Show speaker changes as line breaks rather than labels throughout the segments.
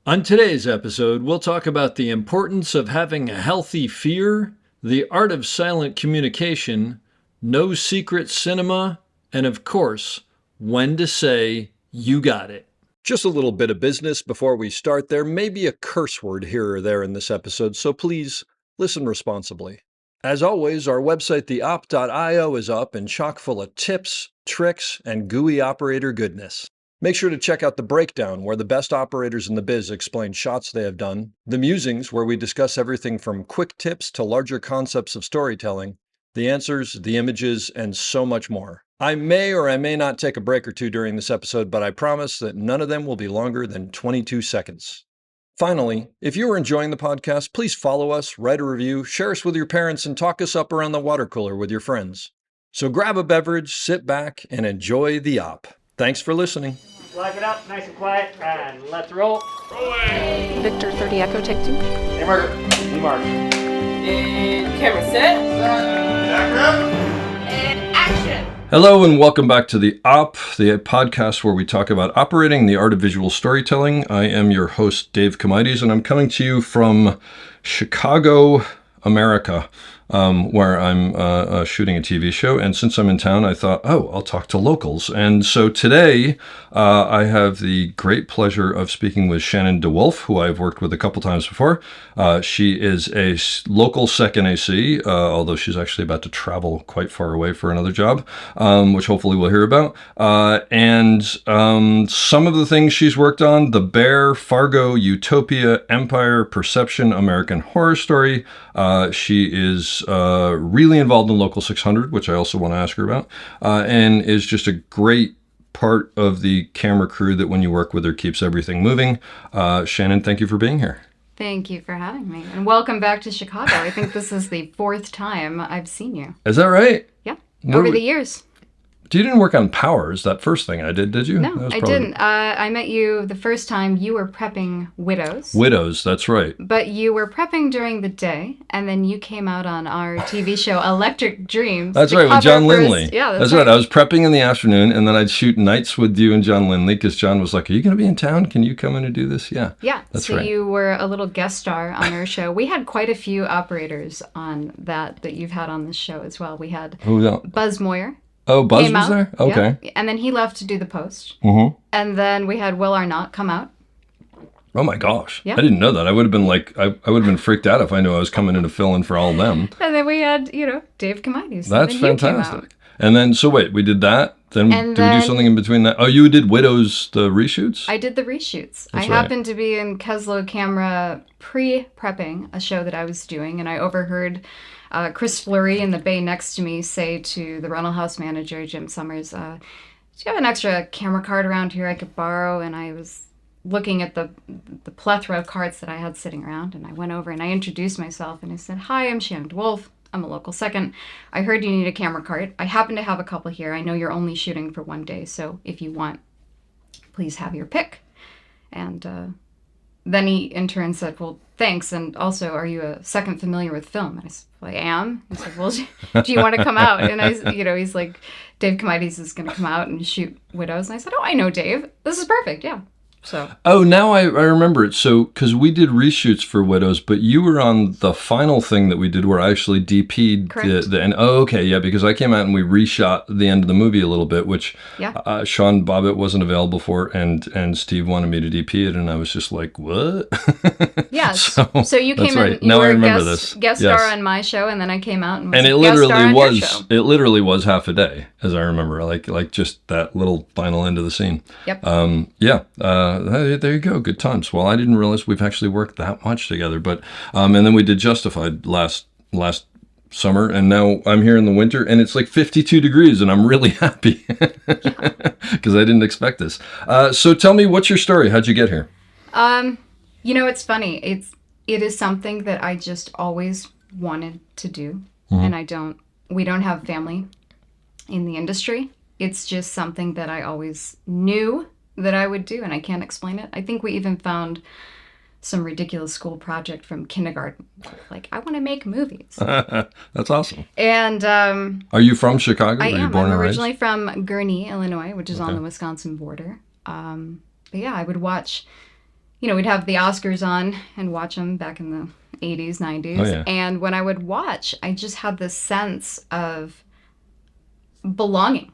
On today's episode, we'll talk about the importance of having a healthy fear, the art of silent communication, no secret cinema, and of course, when to say, you got it. Just a little bit of business before we start. There may be a curse word here or there in this episode, so please listen responsibly. As always, our website, theop.io, is up and chock full of tips, tricks, and gooey operator goodness. Make sure to check out The Breakdown, where the best operators in the biz explain shots they have done, The Musings, where we discuss everything from quick tips to larger concepts of storytelling, the answers, the images, and so much more. I may or I may not take a break or two during this episode, but I promise that none of them will be longer than 22 seconds. Finally, if you are enjoying the podcast, please follow us, write a review, share us with your parents, and talk us up around the water cooler with your friends. So grab a beverage, sit back, and enjoy the op. Thanks for listening.
Lock it up, nice and quiet, and let's roll.
Rolling.
Victor 30 Echo, take 2.
Hey, Mark. Hey, Mark.
And camera set. And action.
Hello and welcome back to The Op, the podcast where we talk about operating the art of visual storytelling. I am your host, Dave Comides, and I'm coming to you from Chicago, America, where I'm shooting a TV show. And since I'm in town, I thought, I'll talk to locals. And so today, I have the great pleasure of speaking with Shannon DeWolfe, who I've worked with a couple times before. She is a local second AC, although she's actually about to travel quite far away for another job, which hopefully we'll hear about. And some of the things she's worked on: The Bear, Fargo, Utopia, Empire, Perception, American Horror Story. She is really involved in Local 600, which I also want to ask her about, and is just a great part of the camera crew that when you work with her keeps everything moving. Shannon, thank you for being here.
Thank you for having me. And welcome back to Chicago. I think this is the 4th time I've seen you.
Is that right?
Yeah, over the years.
You didn't work on Powers, that first thing I did you?
No, I didn't. I met you the first time you were prepping Widows.
Widows, that's right.
But you were prepping during the day, and then you came out on our TV show Electric Dreams.
That's right, with John Lindley.
Yeah,
that's right. I was prepping in the afternoon, and then I'd shoot nights with you and John Lindley, because John was like, are you going to be in town? Can you come in and do this? Yeah.
Yeah,
that's
right.
So
you were a little guest star on our show. We had quite a few operators on that you've had on this show as well. We had Buzz Moyer.
Oh, Buzz was there? Okay.
Yeah. And then he left to do the post.
Mm-hmm.
And then we had Will Arnott come out.
Oh my gosh.
Yeah.
I didn't know that. I would have been I would have been freaked out if I knew I was coming in to fill in for all of them.
And then we had, Dave Comides.
That's fantastic. And then, so wait, we did that? Then did we do something in between that? Oh, you did Widows, the reshoots?
I did the reshoots.
That's
I happened to be in Keslow Camera pre-prepping a show that I was doing, and I overheard Chris Fleury in the bay next to me say to the rental house manager, Jim Summers, do you have an extra camera card around here I could borrow? And I was looking at the plethora of cards that I had sitting around, and I went over and I introduced myself and I said, hi, I'm Shannon DeWolfe. I'm a local second. I heard you need a camera card. I happen to have a couple here. I know you're only shooting for one day, so if you want, please have your pick. And then he in turn said, well, thanks, and also, are you a second familiar with film? And I said, well, I am. He said, well, do you want to come out? And he's like, Dave Comides is going to come out and shoot Widows. And I said, oh, I know Dave. This is perfect, yeah. So. Oh,
now I remember it. So, because we did reshoots for Widows, but you were on the final thing that we did where I actually DP'd the end. Oh, okay, yeah, because I came out and we reshot the end of the movie a little bit, which Sean Bobbitt wasn't available for, and Steve wanted me to DP it, and I was just like, what?
Yeah, so you came in,
right.
You
now
were
I remember
guest star on my show, and then I came out and was
it
guest star on your show.
It literally was half a day, as I remember, like just that little final end of the scene.
Yep.
There you go. Good times. Well, I didn't realize we've actually worked that much together, but and then we did Justified last summer, and now I'm here in the winter, and it's like 52 degrees, and I'm really happy because I didn't expect this. So tell me, what's your story? How'd you get here?
It's funny. It is something that I just always wanted to do, and we don't have family in the industry. It's just something that I always knew that I would do, and I can't explain it. I think we even found some ridiculous school project from kindergarten. Like, I want to make movies.
That's awesome.
And
are you from Chicago?
I am.
You born
I'm
and
originally
raised?
from Gurnee, Illinois, which is on the Wisconsin border. But yeah, I would watch we'd have the Oscars on and watch them back in the 80s, 90s.
Oh, yeah.
And when I would watch, I just had this sense of belonging.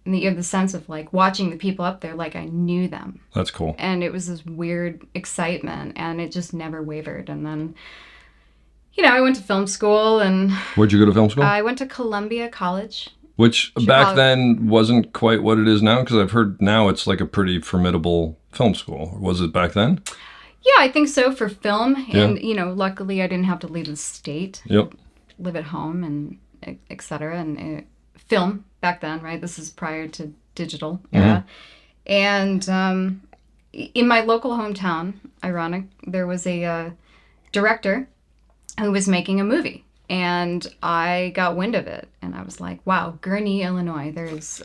And you have the sense of like watching the people up there like I knew them.
That's cool.
And it was this weird excitement, and it just never wavered. And then, I went to film school, and
Where'd you go to film school?
I went to Columbia College.
Which
Chicago.
back then wasn't quite what it is now, because I've heard now it's like a pretty formidable film school. Was it back then?
Yeah, I think so for film.
Yeah.
And, luckily I didn't have to leave the state,
Yep.
live at home, and et cetera. And film back then, right? This is prior to digital era. And in my local hometown, ironic, there was a director who was making a movie. And I got wind of it, and I was like, wow, Gurnee, Illinois, there's,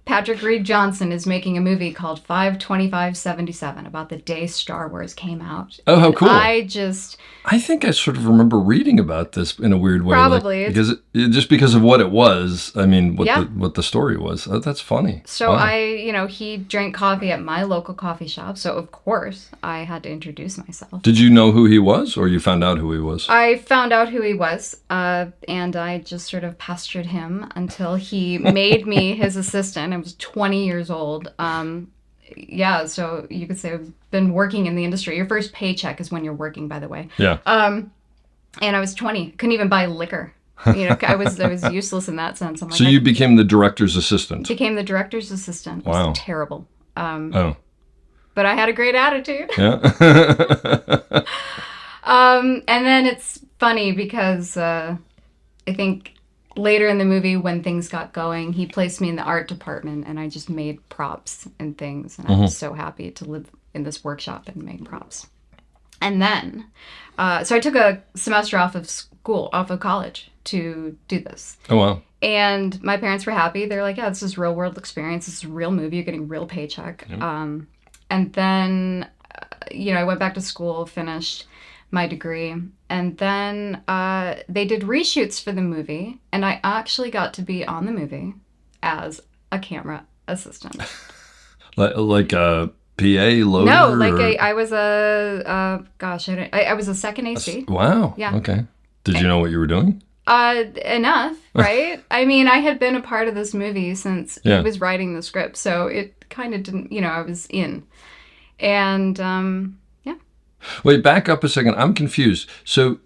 Patrick Reed Johnson is making a movie called 5/25/77 about the day Star Wars came out.
Oh, how
And
cool.
I
think I sort of remember reading about this in a weird way.
Probably.
Because just because of what it was, I mean,
Yeah.
what the story was. Oh, that's funny.
So
Wow.
he drank coffee at my local coffee shop. So of course I had to introduce myself.
Did you know who he was, or you found out who he was?
I found out who he was, and I just sort of pestered him until he made me his assistant. I was 20 years old. So you could say I've been working in the industry. Your first paycheck is when you're working, by the way.
Yeah.
And I was 20. Couldn't even buy liquor. I was useless in that sense. I'm like,
So you became the director's assistant.
became the director's assistant. It was
Wow.
terrible.
Oh.
But I had a great attitude.
Yeah.
And then it's funny because I think later in the movie, when things got going, he placed me in the art department, and I just made props and things. And I was so happy to live in this workshop and make props. And then, so I took a semester off of college to do this.
Oh, wow.
And my parents were happy. They're like, yeah, this is real world experience. This is a real movie. You're getting real paycheck. And then, I went back to school, finished my degree. And then they did reshoots for the movie. And I actually got to be on the movie as a camera assistant.
Like a PA loader?
No, like
or-
I was I was a second AC.
Wow.
Yeah.
Okay. Did you know what you were doing?
Enough, right? I mean, I had been a part of this movie since he
Yeah.
was writing the script, so it kind of didn't, I was in. And, yeah.
Wait, back up a second. I'm confused. So,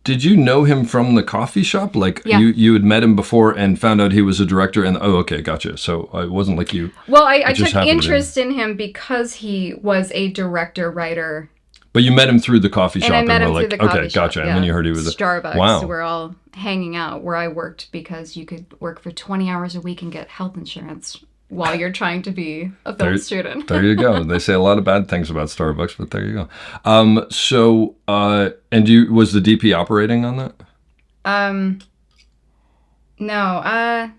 did you know him from the coffee shop? Like,
Yeah.
you had met him before and found out he was a director and, oh, okay, gotcha. So, it wasn't like you...
Well, I
just
took
happened to be-
interest in him because he was a director, writer.
But you met him through the coffee shop
And I met him
were
through
like,
the coffee
okay,
shop.
gotcha. And then you heard he was a...
Starbucks.
Wow.
We're all hanging out where I worked because you could work for 20 hours a week and get health insurance while you're trying to be a film student.
There you go. They say a lot of bad things about Starbucks, but there you go. Was the DP operating on that?
No.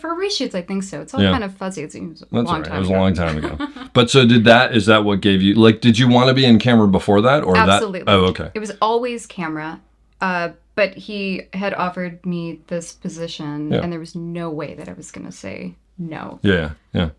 For reshoots, I think so. It's all
Yeah.
kind of fuzzy. It seems a
That's
long
right.
time
It was
ago.
a long time ago. But so is that what gave you, like, did you want to be in camera before that? Or
Absolutely.
that? Oh, okay.
It was always camera. But he had offered me this position,
Yeah.
and there was no way that I was going to say no.
Yeah, yeah.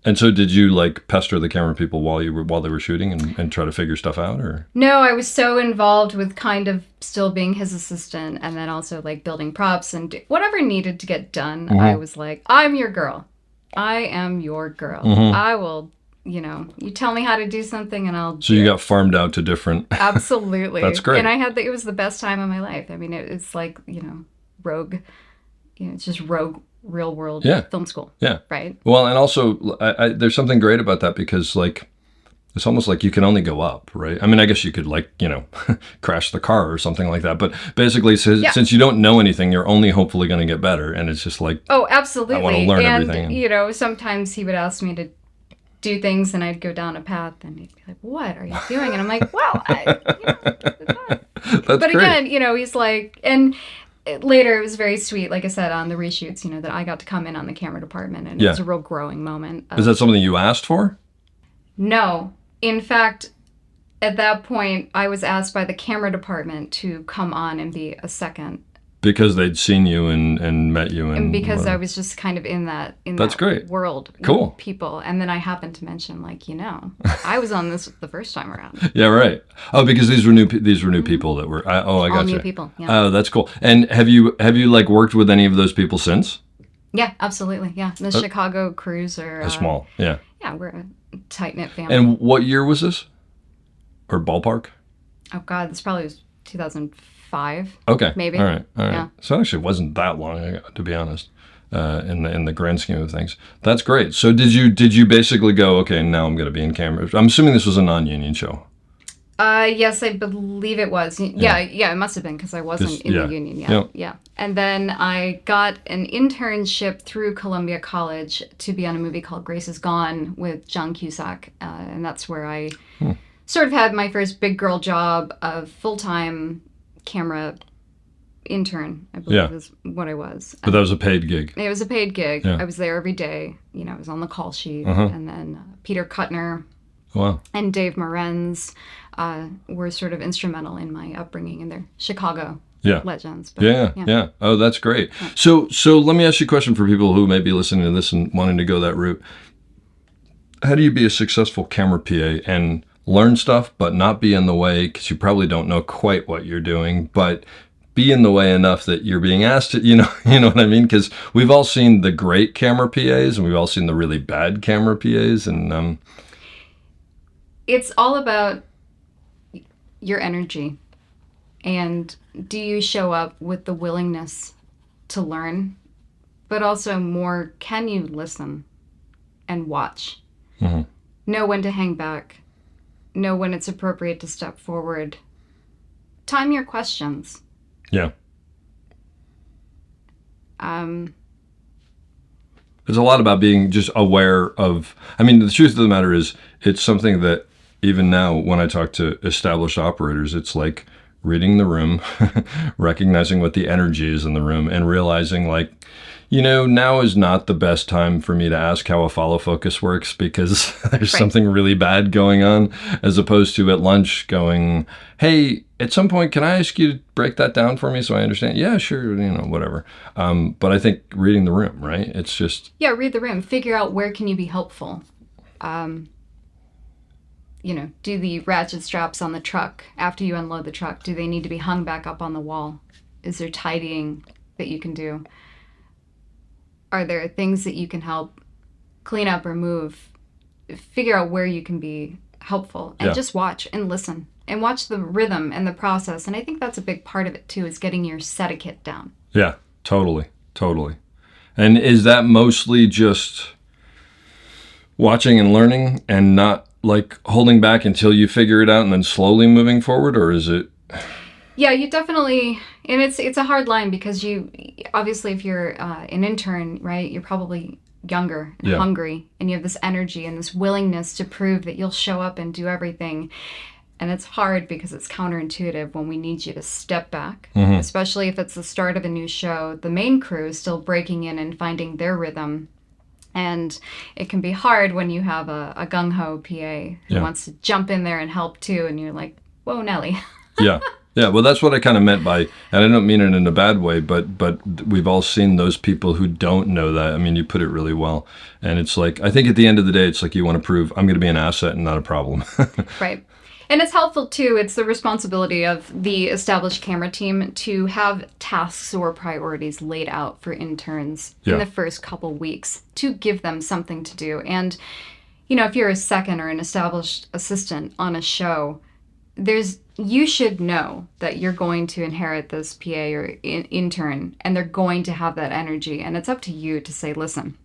And so did you, like, pester the camera people while they were shooting and try to figure stuff out, or?
No, I was so involved with kind of still being his assistant, and then also like building props and whatever needed to get done.
Mm-hmm.
I was like, I'm your girl. I am your girl.
Mm-hmm.
I will, you tell me how to do something and I'll
So you got farmed out to different...
Absolutely.
That's great.
And it was the best time of my life. I mean, it's like, rogue, it's just rogue real world
Yeah.
film school.
Yeah.
Right?
Well, and also, there's something great about that because, like, it's almost like you can only go up, right? I mean, I guess you could, like, crash the car or something like that. But basically, since you don't know anything, you're only hopefully going to get better. And it's just like,
Oh, absolutely.
I wanna learn
and,
everything.
Sometimes he would ask me to do things and I'd go down a path and he'd be like, what are you doing? And I'm like, well,
that's
but
great.
again, he's like, and later it was very sweet, like I said, on the reshoots, that I got to come in on the camera department, and it was a real growing moment.
Is that something you asked for?
No. In fact, at that point, I was asked by the camera department to come on and be a second
Because they'd seen you and met you
And because
whatever.
I was just kind of in that
That's great.
world
Cool.
with people. And then I happened to mention, like, I was on this the first time around.
Yeah, right. Oh, because these were new people that were. I
All
got
new
you.
people, yeah.
Oh, that's cool. And have you like worked with any of those people since?
Yeah, absolutely. Yeah. The Chicago crews are
Small. Yeah.
Yeah, we're a tight knit family.
And what year was this? Or ballpark?
Oh God, this probably was 2005.
Okay.
Maybe.
All right.
Yeah.
So it actually wasn't that long ago, to be honest, in the grand scheme of things. That's great. So did you basically go, okay, now I'm going to be in camera? I'm assuming this was a non-union show.
Yes, I believe it was. Yeah, it must have been because I wasn't in the union yet.
Yeah.
Yeah. And then I got an internship through Columbia College to be on a movie called Grace is Gone with John Cusack. And that's where I sort of had my first big girl job of full-time camera intern, I believe is what I was.
But that was a paid gig.
It was a paid gig.
Yeah.
I was there every day. I was on the call sheet. And then Peter Kuttner
Wow.
and Dave Morenz were sort of instrumental in my upbringing, and they're Chicago legends. But,
Yeah. Oh, that's great. So let me ask you a question for people who may be listening to this and wanting to go that route. How do you be a successful camera PA and learn stuff, but not be in the way, because you probably don't know quite what you're doing, but be in the way enough that you're being asked to, you know what I mean? Because we've all seen the great camera PAs and we've all seen the really bad camera PAs, and
it's all about your energy. And do you show up with the willingness to learn, but also more, can you listen and watch? Know when to hang back. Know when it's appropriate to step forward. Time your questions.
yeah.
Um,
There's a lot about being just aware of, I mean, the truth of the matter is, it's something that even now when I talk to established operators, it's like reading the room, recognizing what the energy is in the room, and realizing, like, now is not the best time for me to ask how a follow focus works, because there's something really bad going on, as opposed to at lunch going, hey, at some point, can I ask you to break that down for me so I understand? Yeah, sure, whatever. But I think reading the room, right? It's just...
Yeah, read the room. Figure out where can you be helpful. Do the ratchet straps on the truck after you unload the truck, do they need to be hung back up on the wall? Is there tidying that you can do? Are there things that you can help clean up or move? Figure out where you can be helpful, and just watch and listen and watch the rhythm and the process. And I think that's a big part of it too, is getting your set-a-kit down.
Yeah, totally. And is that mostly just watching and learning and not like holding back until you figure it out and then slowly moving forward, or is it?
Yeah, you definitely, and it's a hard line, because you obviously, if you're an intern, right, you're probably younger and hungry, and you have this energy and this willingness to prove that you'll show up and do everything. And it's hard because it's counterintuitive when we need you to step back, especially if it's the start of a new show. The main crew is still breaking in and finding their rhythm. And it can be hard when you have a gung-ho PA who wants to jump in there and help too, and you're like, whoa, Nelly.
Yeah. Well, that's what I kind of meant by, and I don't mean it in a bad way, but we've all seen those people who don't know that. I mean, you put it really well. And it's like, I think at the end of the day, it's like you want to prove I'm going to be an asset and not a problem.
Right. And it's helpful too. It's the responsibility of the established camera team to have tasks or priorities laid out for interns in the first couple weeks to give them something to do. And, if you're a second or an established assistant on a show, you should know that you're going to inherit this PA or intern, and they're going to have that energy. And it's up to you to say, listen,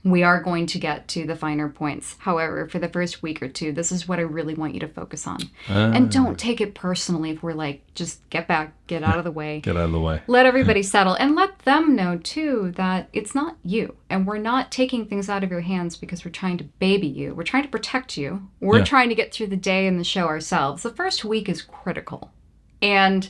we are going to get to the finer points. However, for the first week or two, this is what I really want you to focus on. And don't take it personally if we're like, just get back, get out of the way.
Get out of the way.
Let everybody settle, and let them know too that it's not you. And we're not taking things out of your hands because we're trying to baby you. We're trying to protect you. We're trying to get through the day and the show ourselves. The first week is critical. And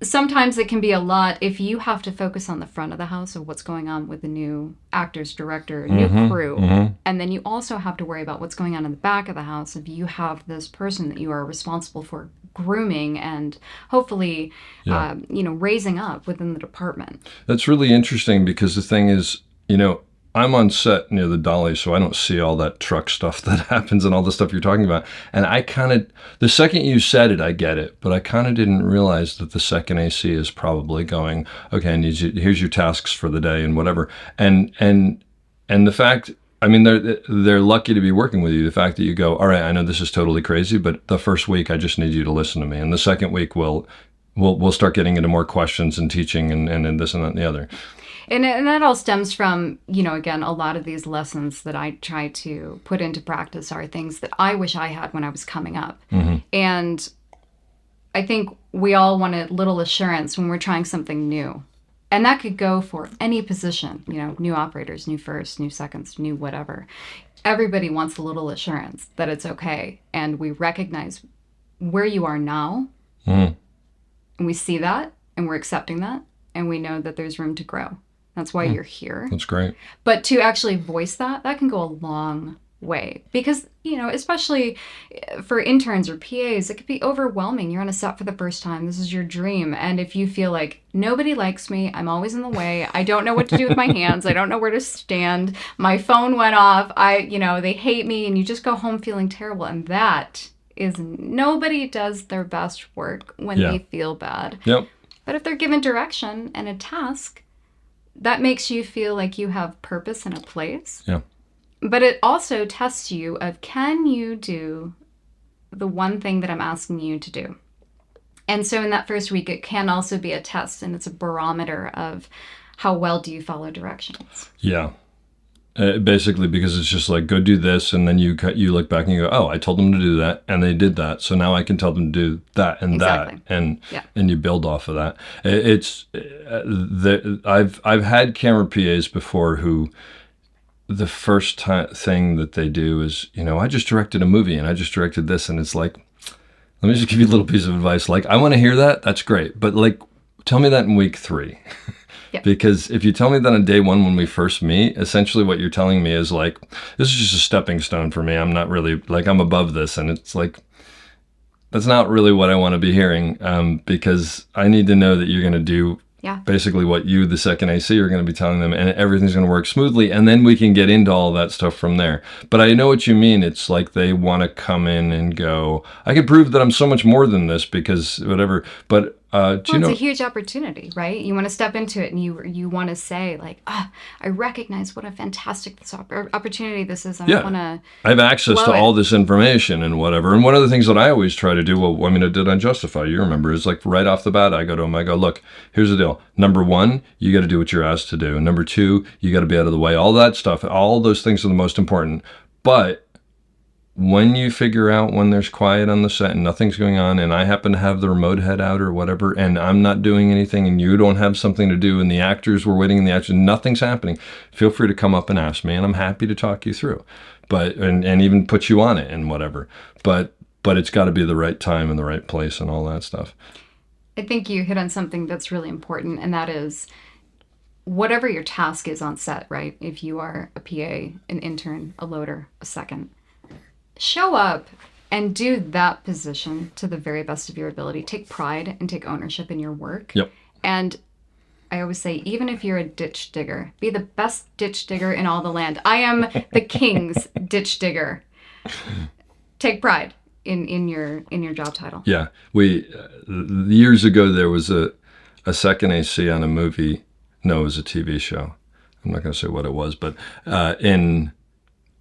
sometimes it can be a lot if you have to focus on the front of the house of what's going on with the new actors, director, new crew. And then you also have to worry about what's going on in the back of the house if you have this person that you are responsible for grooming and hopefully, raising up within the department.
That's really interesting because the thing is, I'm on set near the dolly, so I don't see all that truck stuff that happens and all the stuff you're talking about. And I kind of, the second you said it, I get it. But I kind of didn't realize that the second AC is probably going, okay, I need you, here's your tasks for the day and whatever. And the fact, I mean, they're lucky to be working with you. The fact that you go, all right, I know this is totally crazy, but the first week I just need you to listen to me, and the second week we'll start getting into more questions and teaching and this and that and the other.
And that all stems from, again, a lot of these lessons that I try to put into practice are things that I wish I had when I was coming up.
Mm-hmm.
And I think we all want a little assurance when we're trying something new. And that could go for any position, new operators, new firsts, new seconds, new whatever. Everybody wants a little assurance that it's okay. And we recognize where you are now.
Mm-hmm.
And we see that and we're accepting that. And we know that there's room to grow. That's why you're here.
That's great.
But to actually voice that can go a long way. Because, especially for interns or PAs, it could be overwhelming. You're on a set for the first time. This is your dream. And if you feel like nobody likes me, I'm always in the way, I don't know what to do with my hands, I don't know where to stand, my phone went off, they hate me, and you just go home feeling terrible. And that is, nobody does their best work when they feel bad.
Yep.
But if they're given direction and a task, that makes you feel like you have purpose and a place.
Yeah.
But it also tests you of, can you do the one thing that I'm asking you to do? And so in that first week, it can also be a test, and it's a barometer of how well do you follow directions. Yeah.
Basically, because it's just like, go do this, and then you look back and you go, oh, I told them to do that, and they did that, so now I can tell them to do that and
exactly.
that, and you build off of that. I've had camera PAs before who the first thing that they do is, I just directed a movie and I just directed this, and it's like, let me just give you a little piece of advice. Like, I want to hear that. That's great, but like, tell me that in week 3.
Yep.
Because if you tell me that on day 1 when we first meet, essentially what you're telling me is like, this is just a stepping stone for me. I'm not really, like, I'm above this. And it's like, that's not really what I want to be hearing, because I need to know that you're going to do basically what you, the second AC, are going to be telling them, and everything's going to work smoothly. And then we can get into all that stuff from there. But I know what you mean. It's like they want to come in and go, I can prove that I'm so much more than this because whatever. But it's a
huge opportunity, right? You want to step into it, and you want to say, like, I recognize what a fantastic opportunity this is. And I want to.
I have access to all this information and whatever. And one of the things that I always try to do, I did on Justify, you remember, is like right off the bat, I go to them, I go, look, here's the deal. Number 1, you got to do what you're asked to do. Number 2, you got to be out of the way. All that stuff, all those things are the most important. But when you figure out when there's quiet on the set and nothing's going on, and I happen to have the remote head out or whatever, and I'm not doing anything, and you don't have something to do, and the actors were waiting in the action, nothing's happening, feel free to come up and ask me, and I'm happy to talk you through, but and even put you on it and whatever. But it's got to be the right time and the right place and all that stuff.
I think you hit on something that's really important, and that is whatever your task is on set, right? If you are a PA, an intern, a loader, a second, show up and do that position to the very best of your ability. Take pride and take ownership in your work.
Yep.
And I always say, even if you're a ditch digger, be the best ditch digger in all the land. I am the king's ditch digger. Take pride in your job title.
Yeah. We years ago there was a second AC on a movie. No, it was a TV show. I'm not going to say what it was, but in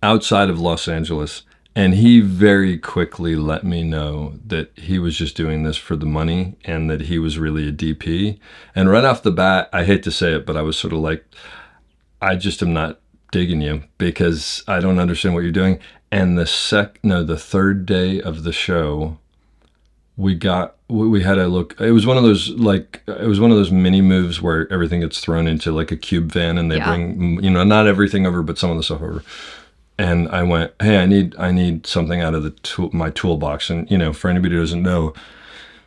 outside of Los Angeles. And he very quickly let me know that he was just doing this for the money and that he was really a DP. And right off the bat, I hate to say it, but I was sort of like, I just am not digging you because I don't understand what you're doing. And the third day of the show, we had a look. It was one of those mini moves where everything gets thrown into like a cube van and they bring, not everything over, but some of the stuff over. And I went, hey, I need something out of my toolbox. And, for anybody who doesn't know,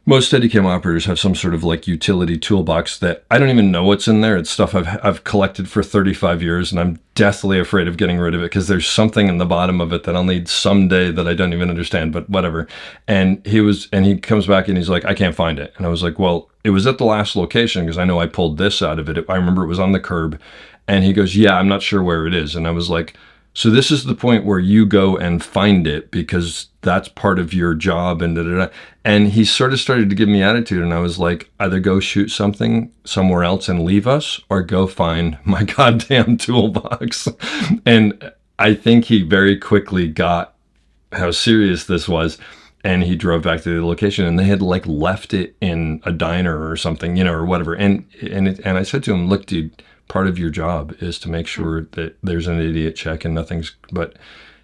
Most Steadicam operators have some sort of like utility toolbox that I don't even know what's in there. It's stuff I've collected for 35 years, and I'm deathly afraid of getting rid of it because there's something in the bottom of it that I'll need someday that I don't even understand, but whatever. And he comes back and he's like, I can't find it. And I was like, well, it was at the last location because I know I pulled this out of it. I remember it was on the curb. And he goes, yeah, I'm not sure where it is. And I was like, so this is the point where you go and find it because that's part of your job and da-da-da. And he sort of started to give me attitude, and I was like, either go shoot something somewhere else and leave us, or go find my goddamn toolbox. And I think he very quickly got how serious this was, and he drove back to the location, and they had like left it in a diner or something, or whatever. And I said to him, look, dude, part of your job is to make sure that there's an idiot check and nothing's, but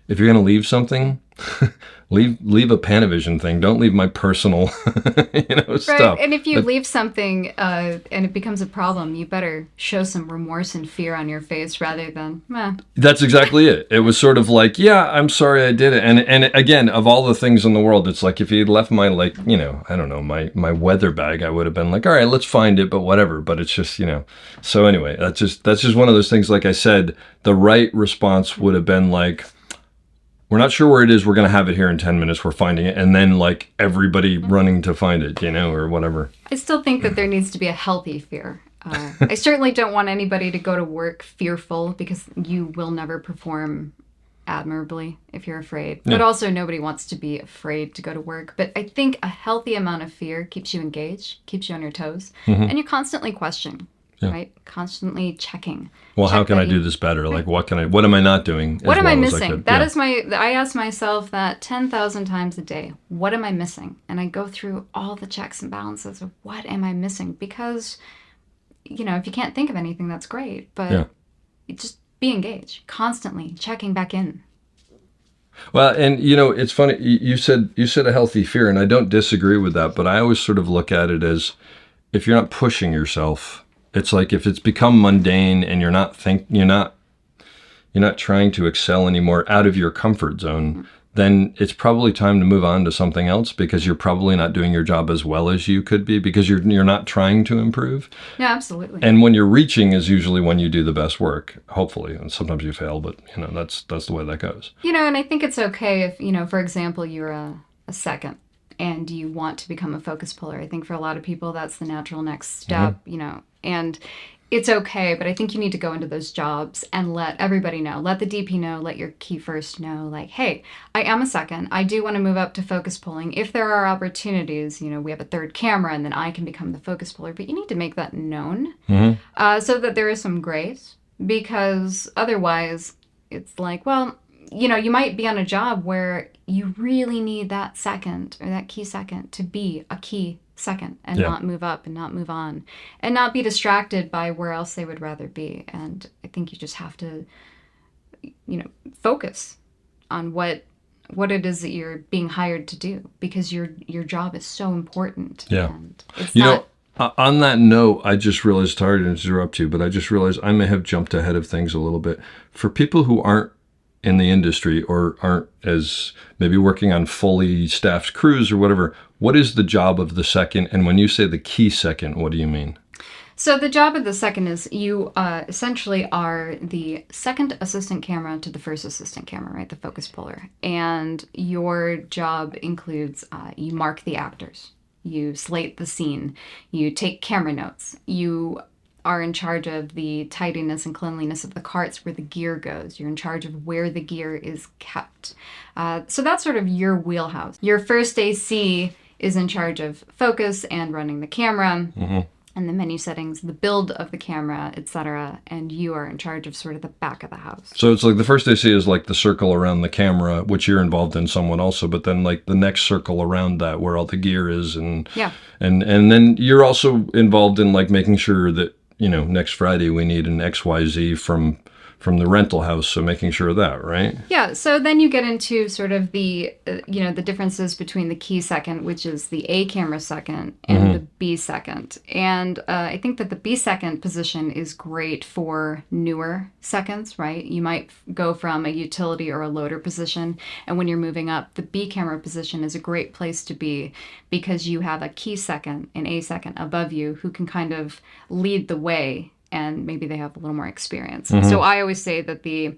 if you're going to leave something, leave a Panavision thing. Don't leave my personal, stuff.
Right, and if you leave something and it becomes a problem, you better show some remorse and fear on your face rather than, meh.
That's exactly it. It was sort of like, yeah, I'm sorry I did it. And again, of all the things in the world, it's like if he had left my, like, I don't know, my weather bag, I would have been like, all right, let's find it, but whatever. But it's just, So anyway, that's just one of those things. Like I said, the right response would have been like, we're not sure where it is. We're going to have it here in 10 minutes. We're finding it. And then like everybody running to find it, or whatever.
I still think that there needs to be a healthy fear. I certainly don't want anybody to go to work fearful, because you will never perform admirably if you're afraid.
Yeah.
But also nobody wants to be afraid to go to work. But I think a healthy amount of fear keeps you engaged, keeps you on your toes, and you're constantly questioning.
Yeah.
Right? Constantly checking.
Well, how can I do this better? Like, what am I not doing?
What am I missing? I ask myself that 10,000 times a day. What am I missing? And I go through all the checks and balances of what am I missing? Because, if you can't think of anything, that's great. But just be engaged, constantly checking back in.
Well, and it's funny. You said a healthy fear, and I don't disagree with that. But I always sort of look at it as, if you're not pushing yourself, it's like if it's become mundane and you're not trying to excel anymore out of your comfort zone, then it's probably time to move on to something else, because you're probably not doing your job as well as you could be, because you're not trying to improve.
Yeah, absolutely.
And when you're reaching is usually when you do the best work, hopefully. And sometimes you fail, but that's the way that goes.
And I think it's okay if, for example, you're a second and you want to become a focus puller. I think for a lot of people, that's the natural next step, and it's okay. But I think you need to go into those jobs and let everybody know, let the DP know, let your key first know, like, hey, I am a second. I do want to move up to focus pulling. If there are opportunities, we have a third camera and then I can become the focus puller. But you need to make that known so that there is some grace, because otherwise it's like, well, you might be on a job where you really need that second or that key second to be a key second and not move up and not move on and not be distracted by where else they would rather be. And I think you just have to, focus on what it is that you're being hired to do, because your job is so important.
Yeah.
And it's
on that note, I just realized, sorry to interrupt you, but I just realized I may have jumped ahead of things a little bit. For people who aren't in the industry or aren't as maybe working on fully staffed crews or whatever, what is the job of the second? And when you say the key second, what do you mean?
So the job of the second is you essentially are the second assistant camera to the first assistant camera, right? The focus puller. And your job includes you mark the actors, you slate the scene, you take camera notes, you are in charge of the tidiness and cleanliness of the carts where the gear goes. You're in charge of where the gear is kept. So that's sort of your wheelhouse. Your first AC is in charge of focus and running the camera and the menu settings, the build of the camera, etc. And you are in charge of sort of the back of the house.
So it's like the first AC is like the circle around the camera, which you're involved in somewhat also, but then like the next circle around that where all the gear is and then you're also involved in like making sure that next Friday we need an XYZ from from the rental house. So making sure of that, right?
Yeah, so then you get into sort of the, the differences between the key second, which is the A camera second, and the B second. And I think that the B second position is great for newer seconds, right? You might go from a utility or a loader position, and when you're moving up, the B camera position is a great place to be because you have a key second, an A second above you who can kind of lead the way, and maybe they have a little more experience. So I always say that the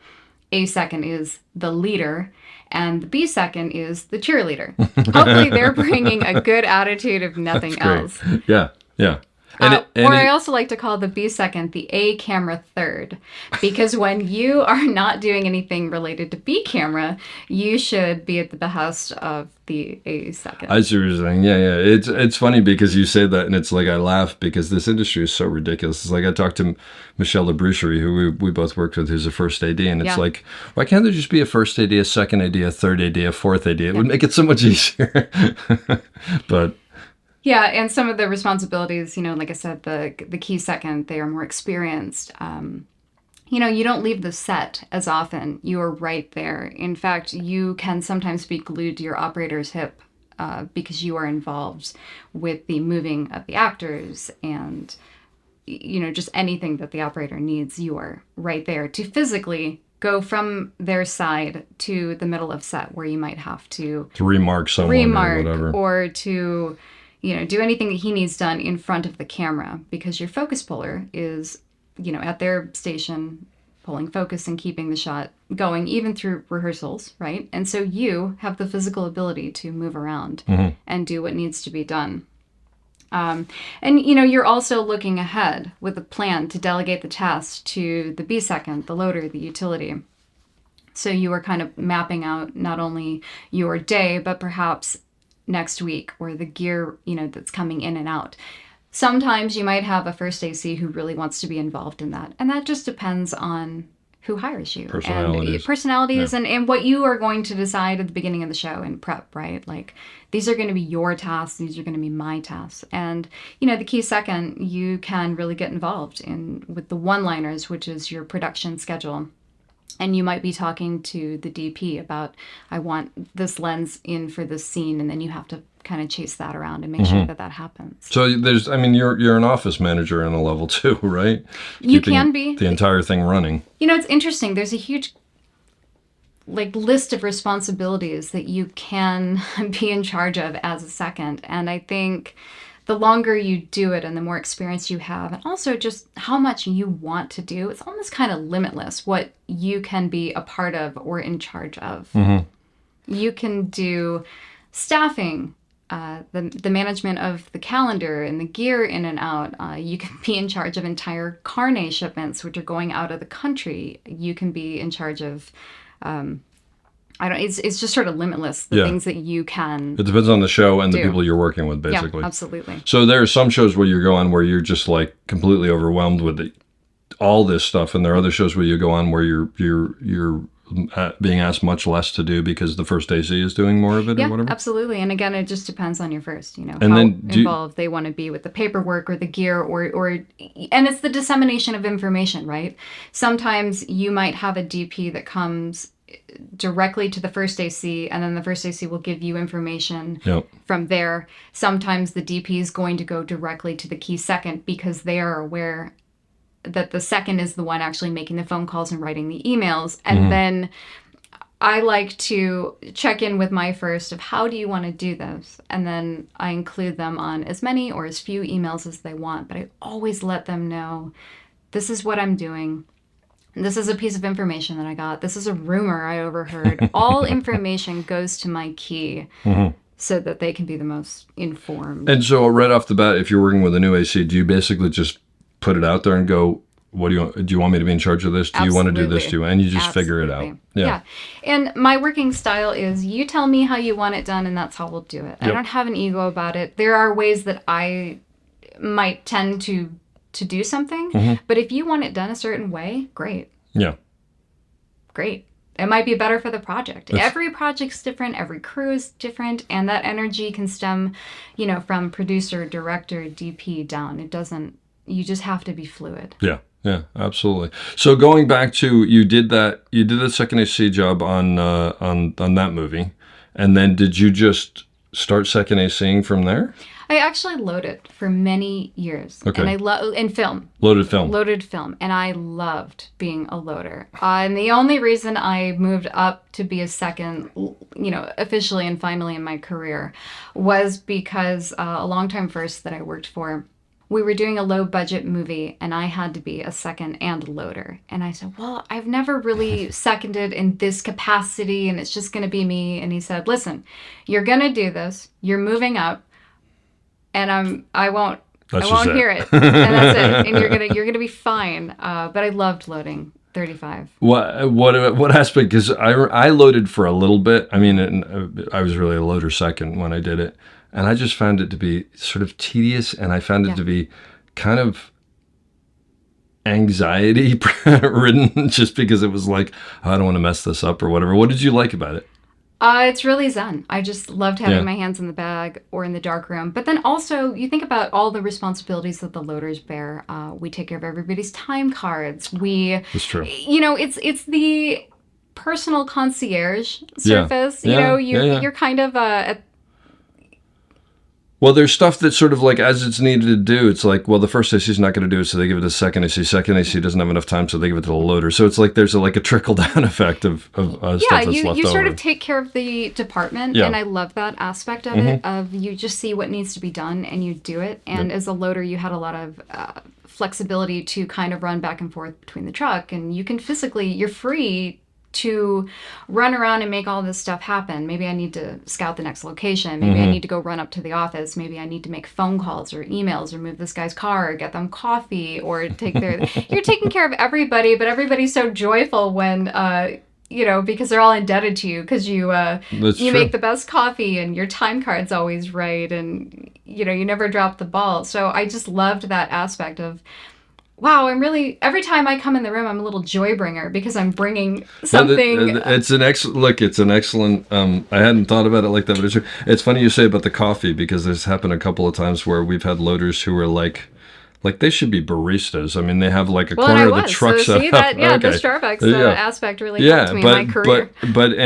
A second is the leader and the B second is the cheerleader. Hopefully they're bringing a good attitude if nothing else.
Yeah, yeah.
I also like to call the B second the A camera third, because when you are not doing anything related to B camera, you should be at the behest of the A second.
I see what you're saying. Yeah. It's funny because you say that, and it's like I laugh because this industry is so ridiculous. It's like I talked to Michelle LeBrucherie, who we both worked with, who's a first AD, and it's like, why can't there just be a first AD, a second AD, a third AD, a fourth AD? It would make it so much easier. But
yeah, and some of the responsibilities, like I said, the key second, they are more experienced. You don't leave the set as often. You are right there. In fact, you can sometimes be glued to your operator's hip because you are involved with the moving of the actors and, just anything that the operator needs. You are right there to physically go from their side to the middle of set where you might have to
remark someone or whatever.
Or to do anything that he needs done in front of the camera, because your focus puller is, at their station pulling focus and keeping the shot going, even through rehearsals, right? And so you have the physical ability to move around and do what needs to be done. And you're also looking ahead with a plan to delegate the task to the B second, the loader, the utility. So you are kind of mapping out not only your day, but perhaps next week or the gear, that's coming in and out. Sometimes you might have a first AC who really wants to be involved in that. And that just depends on who hires you. Personalities and what you are going to decide at the beginning of the show and prep, right? Like, these are going to be your tasks. These are going to be my tasks. And, the key second, you can really get involved with the one-liners, which is your production schedule. And you might be talking to the DP about, I want this lens in for this scene, and then you have to kind of chase that around and make sure that happens.
So you're an office manager on a level too, right?
You can be.
The entire thing running.
It's interesting. There's a huge list of responsibilities that you can be in charge of as a second. And I think the longer you do it and the more experience you have, and also just how much you want to do, it's almost kind of limitless what you can be a part of or in charge of. You can do staffing, the management of the calendar and the gear in and out. You can be in charge of entire carnet shipments, which are going out of the country. You can be in charge of it's just sort of limitless, the things that you can. It
depends on the show and the people you're working with, basically.
Yeah, absolutely.
So there are some shows where you go on where you're just like completely overwhelmed with all this stuff, and there are other shows where you go on where you're being asked much less to do because the first AC is doing more of it or whatever?
Absolutely. And again, it just depends on your first,
and
how involved they want to be with the paperwork or the gear and it's the dissemination of information, right? Sometimes you might have a DP that comes directly to the first AC, and then the first AC will give you information from there. Sometimes the DP is going to go directly to the key second because they are aware that the second is the one actually making the phone calls and writing the emails. And then I like to check in with my first of how do you want to do this? And then I include them on as many or as few emails as they want. But I always let them know, this is what I'm doing. This is a piece of information that I got. This is a rumor I overheard. All information goes to my key so that they can be the most informed.
And so right off the bat, if you're working with a new AC, do you basically just put it out there and go, what do you want me to be in charge of this? Do you want to do this too? And you just figure it out.
Yeah. And my working style is you tell me how you want it done and that's how we'll do it. I don't have an ego about it. There are ways that I might tend to do something, but if you want it done a certain way, great.
Yeah.
Great. It might be better for the project. Every project's different. Every crew is different. And that energy can stem, from producer, director, DP down. It doesn't, you just have to be fluid.
Yeah. Yeah, absolutely. So going back to you did the second AC job on that movie, and then did you just start second ACing from there?
I actually loaded for many years.
Okay.
And in film.
Loaded film.
Loaded film. And I loved being a loader. And the only reason I moved up to be a second, officially and finally in my career was because a longtime first that I worked for, we were doing a low budget movie and I had to be a second and loader. And I said, well, I've never really seconded in this capacity and it's just going to be me. And he said, listen, you're going to do this. You're moving up. And I won't hear it. And that's it. And you're gonna be fine. But I loved loading 35.
What aspect? Because I loaded for a little bit. I mean, I was really a loader second when I did it, and I just found it to be sort of tedious, and I found it to be kind of anxiety ridden, just because it was like, oh, I don't want to mess this up or whatever. What did you like about it?
It's really zen. I just loved having my hands in the bag or in the dark room. But then also, you think about all the responsibilities that the loaders bear. We take care of everybody's time cards.
That's true.
It's the personal concierge service. You're kind of
Well, there's stuff that's sort of like as it's needed to do. It's like, well, the first AC is not going to do it, so they give it to second AC. Second AC doesn't have enough time, so they give it to the loader. So it's like there's a trickle down effect of stuff that's left over.
You sort of take care of the department, and I love that aspect of it. Of you just see what needs to be done and you do it. And as a loader, you had a lot of flexibility to kind of run back and forth between the truck, and you can you're free to run around and make all this stuff happen. Maybe I need to scout the next location. Maybe I need to go run up to the office. Maybe I need to make phone calls or emails or move this guy's car or get them coffee or take their... You're taking care of everybody, but everybody's so joyful when... because they're all indebted to you because you make the best coffee and your time card's always right and, you never drop the ball. So I just loved that aspect of, wow, every time I come in the room, I'm a little joy bringer because I'm bringing something.
It's an excellent, I hadn't thought about it like that, but it's funny you say about the coffee because there's happened a couple of times where we've had loaders who were like they should be baristas. I mean, they have like a corner of the truck set up.
The Starbucks aspect really helped me in my career.
But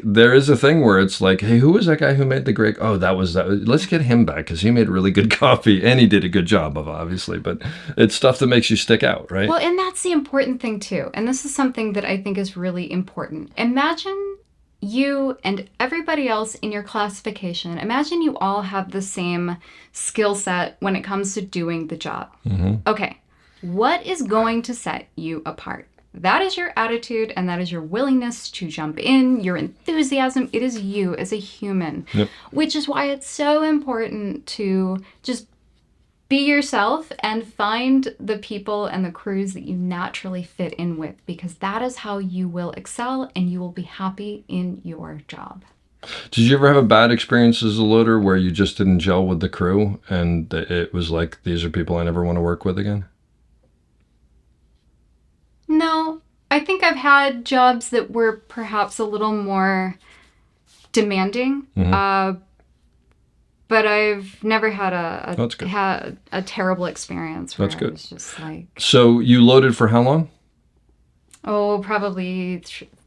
there is a thing where it's like, hey, who was that guy who made the great? Oh, that was that. Let's get him back because he made really good coffee and he did a good job of obviously. But it's stuff that makes you stick out, right?
Well, and that's the important thing too. And this is something that I think is really important. Imagine you and everybody else in your classification, imagine you all have the same skill set when it comes to doing the job. Okay, what is going to set you apart? That is your attitude and that is your willingness to jump in, your enthusiasm. It is you as a human, which is why it's so important to just be yourself and find the people and the crews that you naturally fit in with, because that is how you will excel and you will be happy in your job.
Did you ever have a bad experience as a loader where you just didn't gel with the crew and it was like, these are people I never want to work with again?
No, I think I've had jobs that were perhaps a little more demanding. But I've never had a terrible experience where I was just like...
So you loaded for how long?
Oh, probably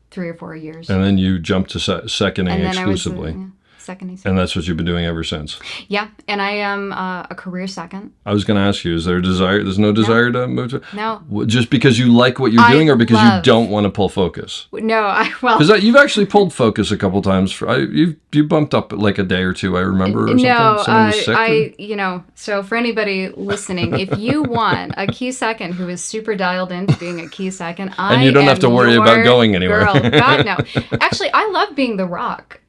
3 or 4 years.
And then you jumped to seconding exclusively.
Second AC.
And that's what you've been doing ever since.
Yeah, and I am a career second.
I was going to ask you, is there a desire? There's no desire to move to?
No.
Just because you like what you're doing or because you don't want to pull focus?
No,
Because you've actually pulled focus a couple times. You bumped up like a day or two, I remember, or something.
No,
Someone was sick
so for anybody listening, if you want a key second who is super dialed into being a key second,
and you don't have to worry about going anywhere.
Girl. God, no. Actually, I love being the rock.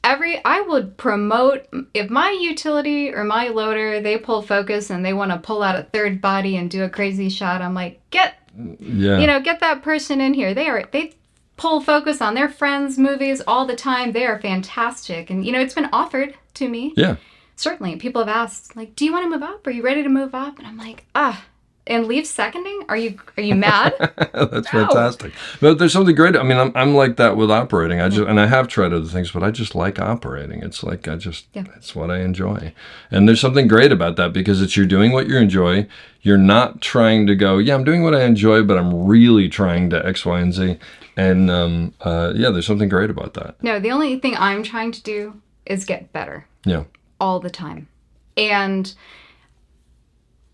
I would promote if my utility or my loader, they pull focus and they want to pull out a third body and do a crazy shot. I'm like, get that person in here. They pull focus on their friends' movies all the time. They are fantastic. And, it's been offered to me.
Yeah.
Certainly. People have asked, like, do you want to move up? Are you ready to move up? And I'm like, and leave seconding? Are you mad?
That's
No.
fantastic. But there's something great. I mean, I'm like that with operating. And I have tried other things, but I just like operating. It's like it's what I enjoy. And there's something great about that because you're doing what you enjoy. You're not trying to go, I'm doing what I enjoy, but I'm really trying to X, Y, and Z. And there's something great about that.
No, the only thing I'm trying to do is get better.
Yeah.
All the time. And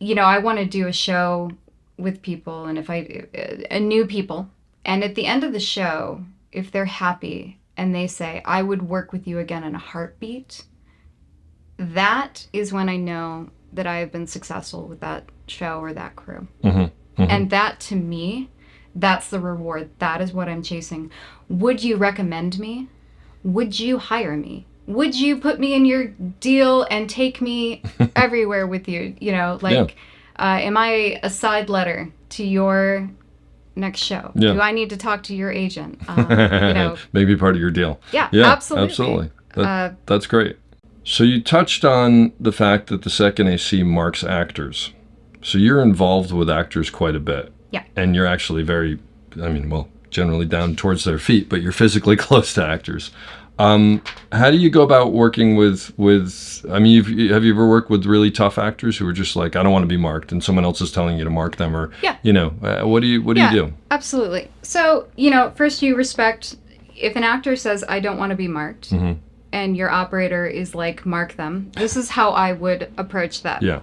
I want to do a show with people, and new people, and at the end of the show, if they're happy and they say, I would work with you again in a heartbeat, that is when I know that I have been successful with that show or that crew.
Mm-hmm. Mm-hmm.
And that, to me, that's the reward. That is what I'm chasing. Would you recommend me? Would you hire me? Would you put me in your deal and take me everywhere with you? Am I a side letter to your next show?
Yeah.
Do I need to talk to your agent?
Maybe part of your deal.
Yeah,
absolutely. That's great. So you touched on the fact that the second AC marks actors. So you're involved with actors quite a bit.
Yeah.
And you're actually generally down towards their feet, but you're physically close to actors. How do you go about working with have you ever worked with really tough actors who are just like, I don't want to be marked, and someone else is telling you to mark them, or, what do you do?
Absolutely. So, first you respect, if an actor says, I don't want to be marked,
Mm-hmm.
and your operator is like, mark them, this is how I would approach that.
Yeah.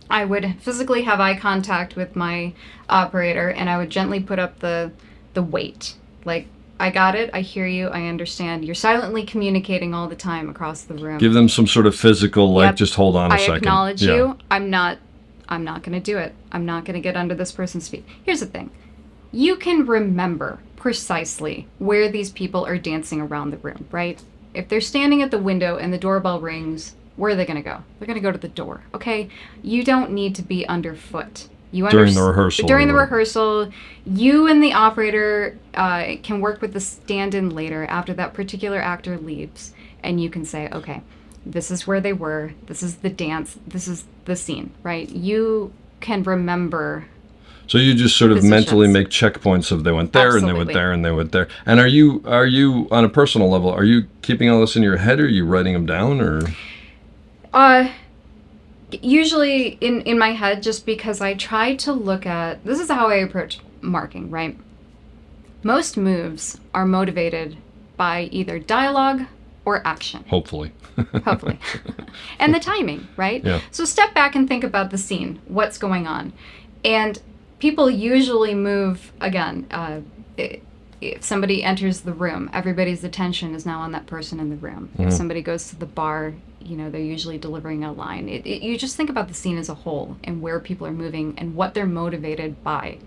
I would physically have eye contact with my operator, and I would gently put up the weight. Like, I got it. I hear you. I understand. You're silently communicating all the time across the room.
Give them some sort of physical,
Yep.
just hold on a second.
I acknowledge you. I'm not going to do it. I'm not going to get under this person's feet. Here's the thing. You can remember precisely where these people are dancing around the room, right? If they're standing at the window and the doorbell rings, where are they going to go? They're going to go to the door, okay? You don't need to be underfoot.
During the rehearsal.
During the rehearsal, you and the operator can work with the stand-in later after that particular actor leaves, and you can say, okay, this is where they were, this is the dance, this is the scene, right? You can remember.
So you just sort of
positions.
mentally make checkpoints of they went there
Absolutely.
and they went there and they went there. And are you on a personal level, are you keeping all this in your head, or are you writing them down, or?
Usually in my head, just because I try to look at, this is how I approach marking, right? Most moves are motivated by either dialogue or action.
Hopefully.
Hopefully. And the timing, right?
Yeah.
So step back and think about the scene, what's going on. And people usually move, again, if somebody enters the room, everybody's attention is now on that person in the room.
Mm-hmm.
If somebody goes to the bar, they're usually delivering a line. You just think about the scene as a whole and where people are moving and what they're motivated by.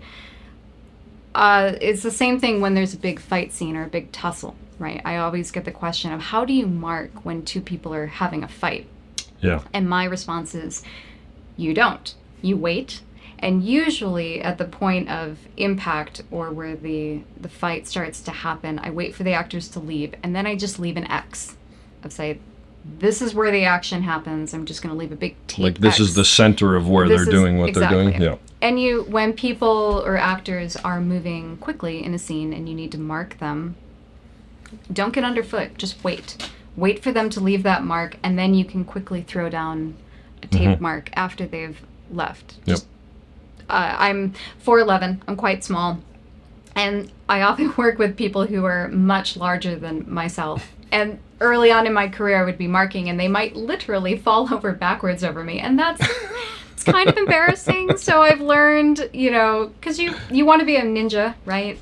It's the same thing when there's a big fight scene or a big tussle, right? I always get the question of, how do you mark when two people are having a fight?
Yeah.
And my response is, you don't. You wait. And usually at the point of impact, or where the fight starts to happen, I wait for the actors to leave, and then I just leave an X. I say, this is where the action happens. I'm just going to leave a big tape
Like this
X.
is the center of where they're doing what they're doing? Yeah.
And when people or actors are moving quickly in a scene and you need to mark them, don't get underfoot. Just wait. Wait for them to leave that mark, and then you can quickly throw down a tape mark after they've left.
Yep.
I'm 4'11". I'm quite small. And I often work with people who are much larger than myself. And early on in my career, I would be marking, and they might literally fall over backwards over me. And it's kind of embarrassing. So I've learned, because you want to be a ninja, right?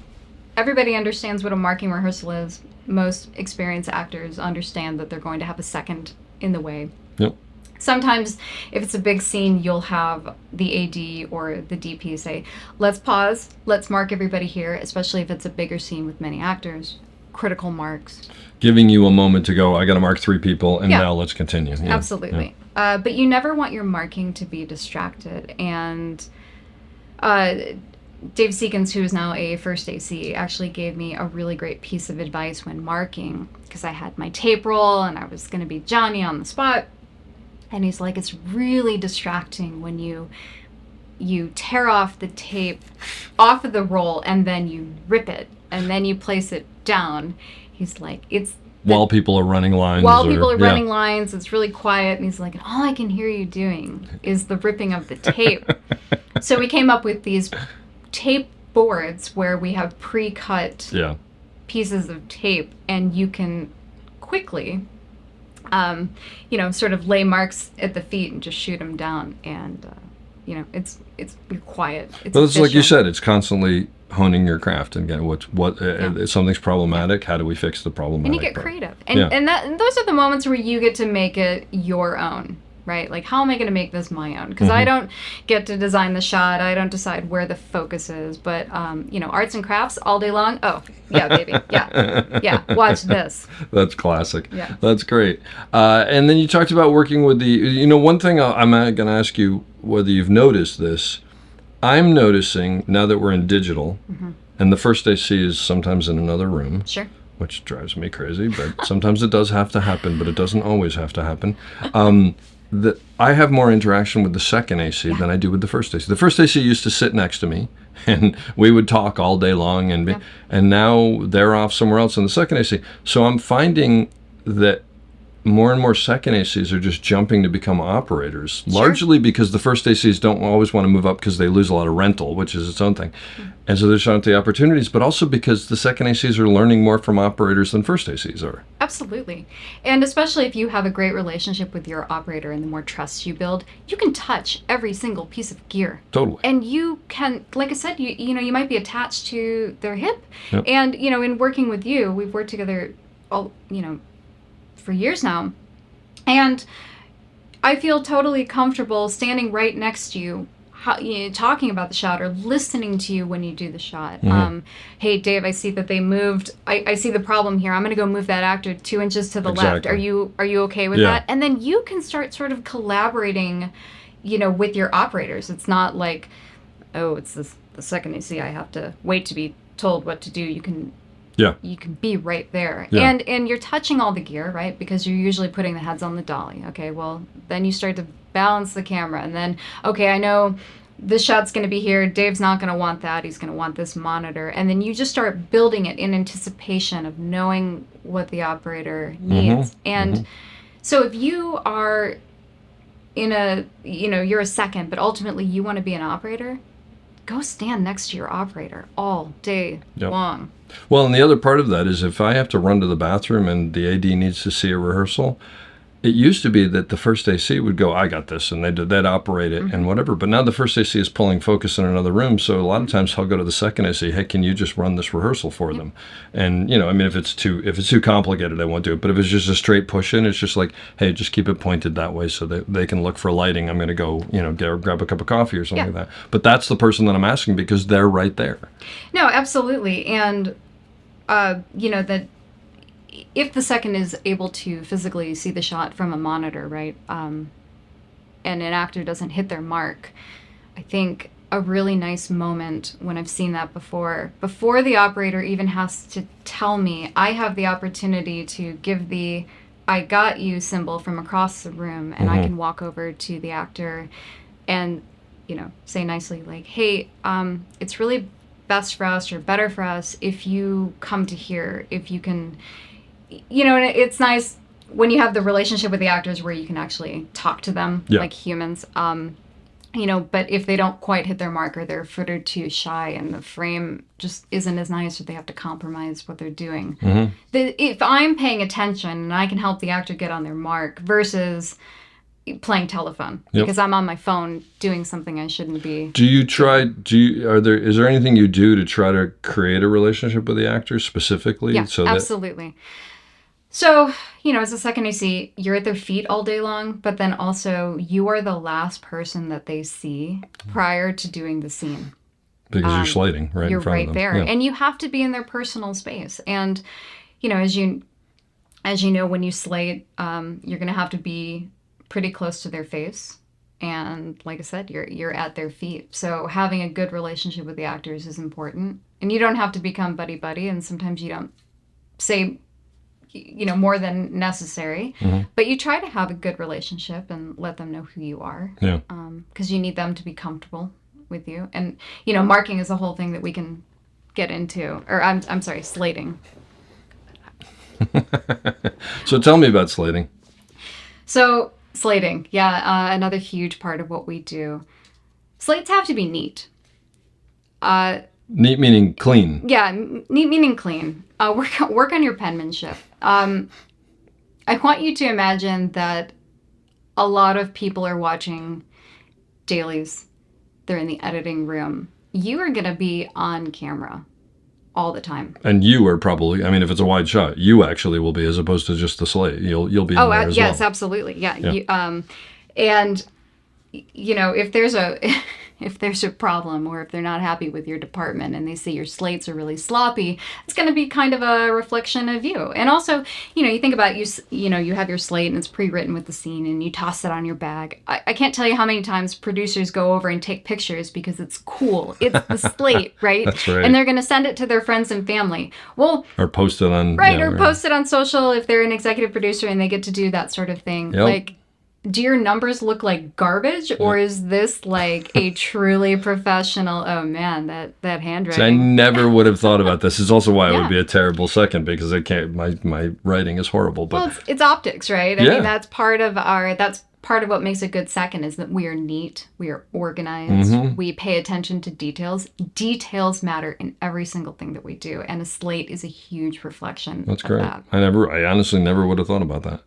Everybody understands what a marking rehearsal is. Most experienced actors understand that they're going to have a second in the way.
Yep.
Sometimes, if it's a big scene, you'll have the AD or the DP say, let's pause, let's mark everybody here, especially if it's a bigger scene with many actors. Critical marks. Giving
you a moment to go, I got to mark 3 people, and now let's continue. Yeah.
Absolutely. Yeah. But you never want your marking to be distracted. And Dave Seekins, who is now a first AC, actually gave me a really great piece of advice when marking, because I had my tape roll and I was going to be Johnny on the spot. And he's like, it's really distracting when you you tear off the tape off of the roll and then you rip it and then you place it down. He's like,
while people are running lines.
While people are running lines, it's really quiet, and he's like, all I can hear you doing is the ripping of the tape. So we came up with these tape boards where we have pre-cut pieces of tape, and you can quickly, sort of lay marks at the feet and just shoot them down. And, it's you're quiet.
Well, it's like you said, it's constantly honing your craft and again, if something's problematic, how do we fix the problem?
And you get creative. And those are the moments where you get to make it your own, right? Like, how am I going to make this my own? Because I don't get to design the shot. I don't decide where the focus is. But, arts and crafts all day long. Oh, yeah, baby. Yeah. Watch this.
That's classic.
Yeah.
That's great. And then you talked about working with one thing I'm going to ask you whether you've noticed this. I'm noticing now that we're in digital, and the first AC is sometimes in another room.
Sure.
Which drives me crazy, but sometimes it does have to happen, but it doesn't always have to happen. That I have more interaction with the second AC than I do with the first AC. The first AC used to sit next to me, and we would talk all day long, and now they're off somewhere else in the second AC. So I'm finding that more and more second ACs are just jumping to become operators, largely because the first ACs don't always want to move up because they lose a lot of rental, which is its own thing. And so there's not the opportunities, but also because the second ACs are learning more from operators than first ACs are.
Absolutely. And especially if you have a great relationship with your operator and the more trust you build, you can touch every single piece of gear.
Totally.
And you can, like I said, you might be attached to their hip.
Yep.
And, in working with you, we've worked together for years now, and I feel totally comfortable standing right next to you, talking about the shot or listening to you when you do the shot. Hey Dave, I see that they moved. I see the problem here. I'm going to go move that actor 2 inches to the left. Are you okay with that? And then you can start sort of collaborating, with your operators. It's not like, oh, it's the second AC. I have to wait to be told what to do. You can be right there.
Yeah.
And you're touching all the gear, right? Because you're usually putting the heads on the dolly. Okay, well, then you start to balance the camera. And then, okay, I know this shot's going to be here. Dave's not going to want that. He's going to want this monitor. And then you just start building it in anticipation of knowing what the operator needs. And so if you are in you're a second, but ultimately you want to be an operator, go stand next to your operator all day long.
Well, and the other part of that is if I have to run to the bathroom and the AD needs to see a rehearsal, it used to be that the first AC would go, I got this, and they'd operate it and whatever. But now the first AC is pulling focus in another room, so a lot of times I'll go to the second AC, hey, can you just run this rehearsal for them? And, if it's too complicated, I won't do it. But if it's just a straight push-in, it's just like, hey, just keep it pointed that way so that they can look for lighting. I'm going to go, grab a cup of coffee or something like that. But that's the person that I'm asking because they're right there.
No, absolutely. And, that if the second is able to physically see the shot from a monitor, right, and an actor doesn't hit their mark, I think a really nice moment when I've seen that before the operator even has to tell me, I have the opportunity to give the I got you symbol from across the room, and I can walk over to the actor and, say nicely, like, hey, it's really best for us or better for us if you come to here, if you can, and it's nice when you have the relationship with the actors where you can actually talk to them like humans, but if they don't quite hit their mark or they're a foot or two shy and the frame just isn't as nice or they have to compromise what they're doing. If I'm paying attention and I can help the actor get on their mark versus playing telephone because I'm on my phone doing something I shouldn't be. Is there anything you do to try to create a relationship with the actors specifically? Yeah, absolutely. So, as a second AC, you're at their feet all day long, but then also you are the last person that they see prior to doing the scene.
Because you're sliding right in front of them.
You're right there. Yeah. And you have to be in their personal space. And, as you know, when you slate, you're going to have to be pretty close to their face. And like I said, you're at their feet. So having a good relationship with the actors is important. And you don't have to become buddy-buddy, and sometimes you don't say more than necessary, but you try to have a good relationship and let them know who you are. Yeah. Because you need them to be comfortable with you. And, marking is a whole thing that we can get into. Or I'm sorry, slating.
So tell me about slating.
So slating, another huge part of what we do. Slates have to be neat.
Neat meaning clean.
Yeah, neat meaning clean. Work on your penmanship. I want you to imagine that a lot of people are watching dailies. They're in the editing room. You are going to be on camera all the time.
And you are probably, I mean, if it's a wide shot, you actually will be, as opposed to just the slate. You'll be in there as
yes,
well.
Absolutely. Yeah. And if there's a problem, or if they're not happy with your department and they see your slates are really sloppy, it's going to be kind of a reflection of you. And also, you think about you have your slate and it's pre-written with the scene and you toss it on your bag. I can't tell you how many times producers go over and take pictures because it's cool. It's the slate, right?
That's right.
And they're going to send it to their friends and family. Well,
or post it on
post it on social if they're an executive producer and they get to do that sort of thing.
Yep.
Like, do your numbers look like garbage, or is this like a truly professional? Oh man, that handwriting.
See, I never would have thought about this. It's also why it would be a terrible second, because I can't. My writing is horrible. But
well, it's optics, right? I mean, that's part of what makes a good second, is that we are neat, we are organized, we pay attention to details. Details matter in every single thing that we do, and a slate is a huge reflection.
That's
of
great.
That.
I honestly never would have thought about that.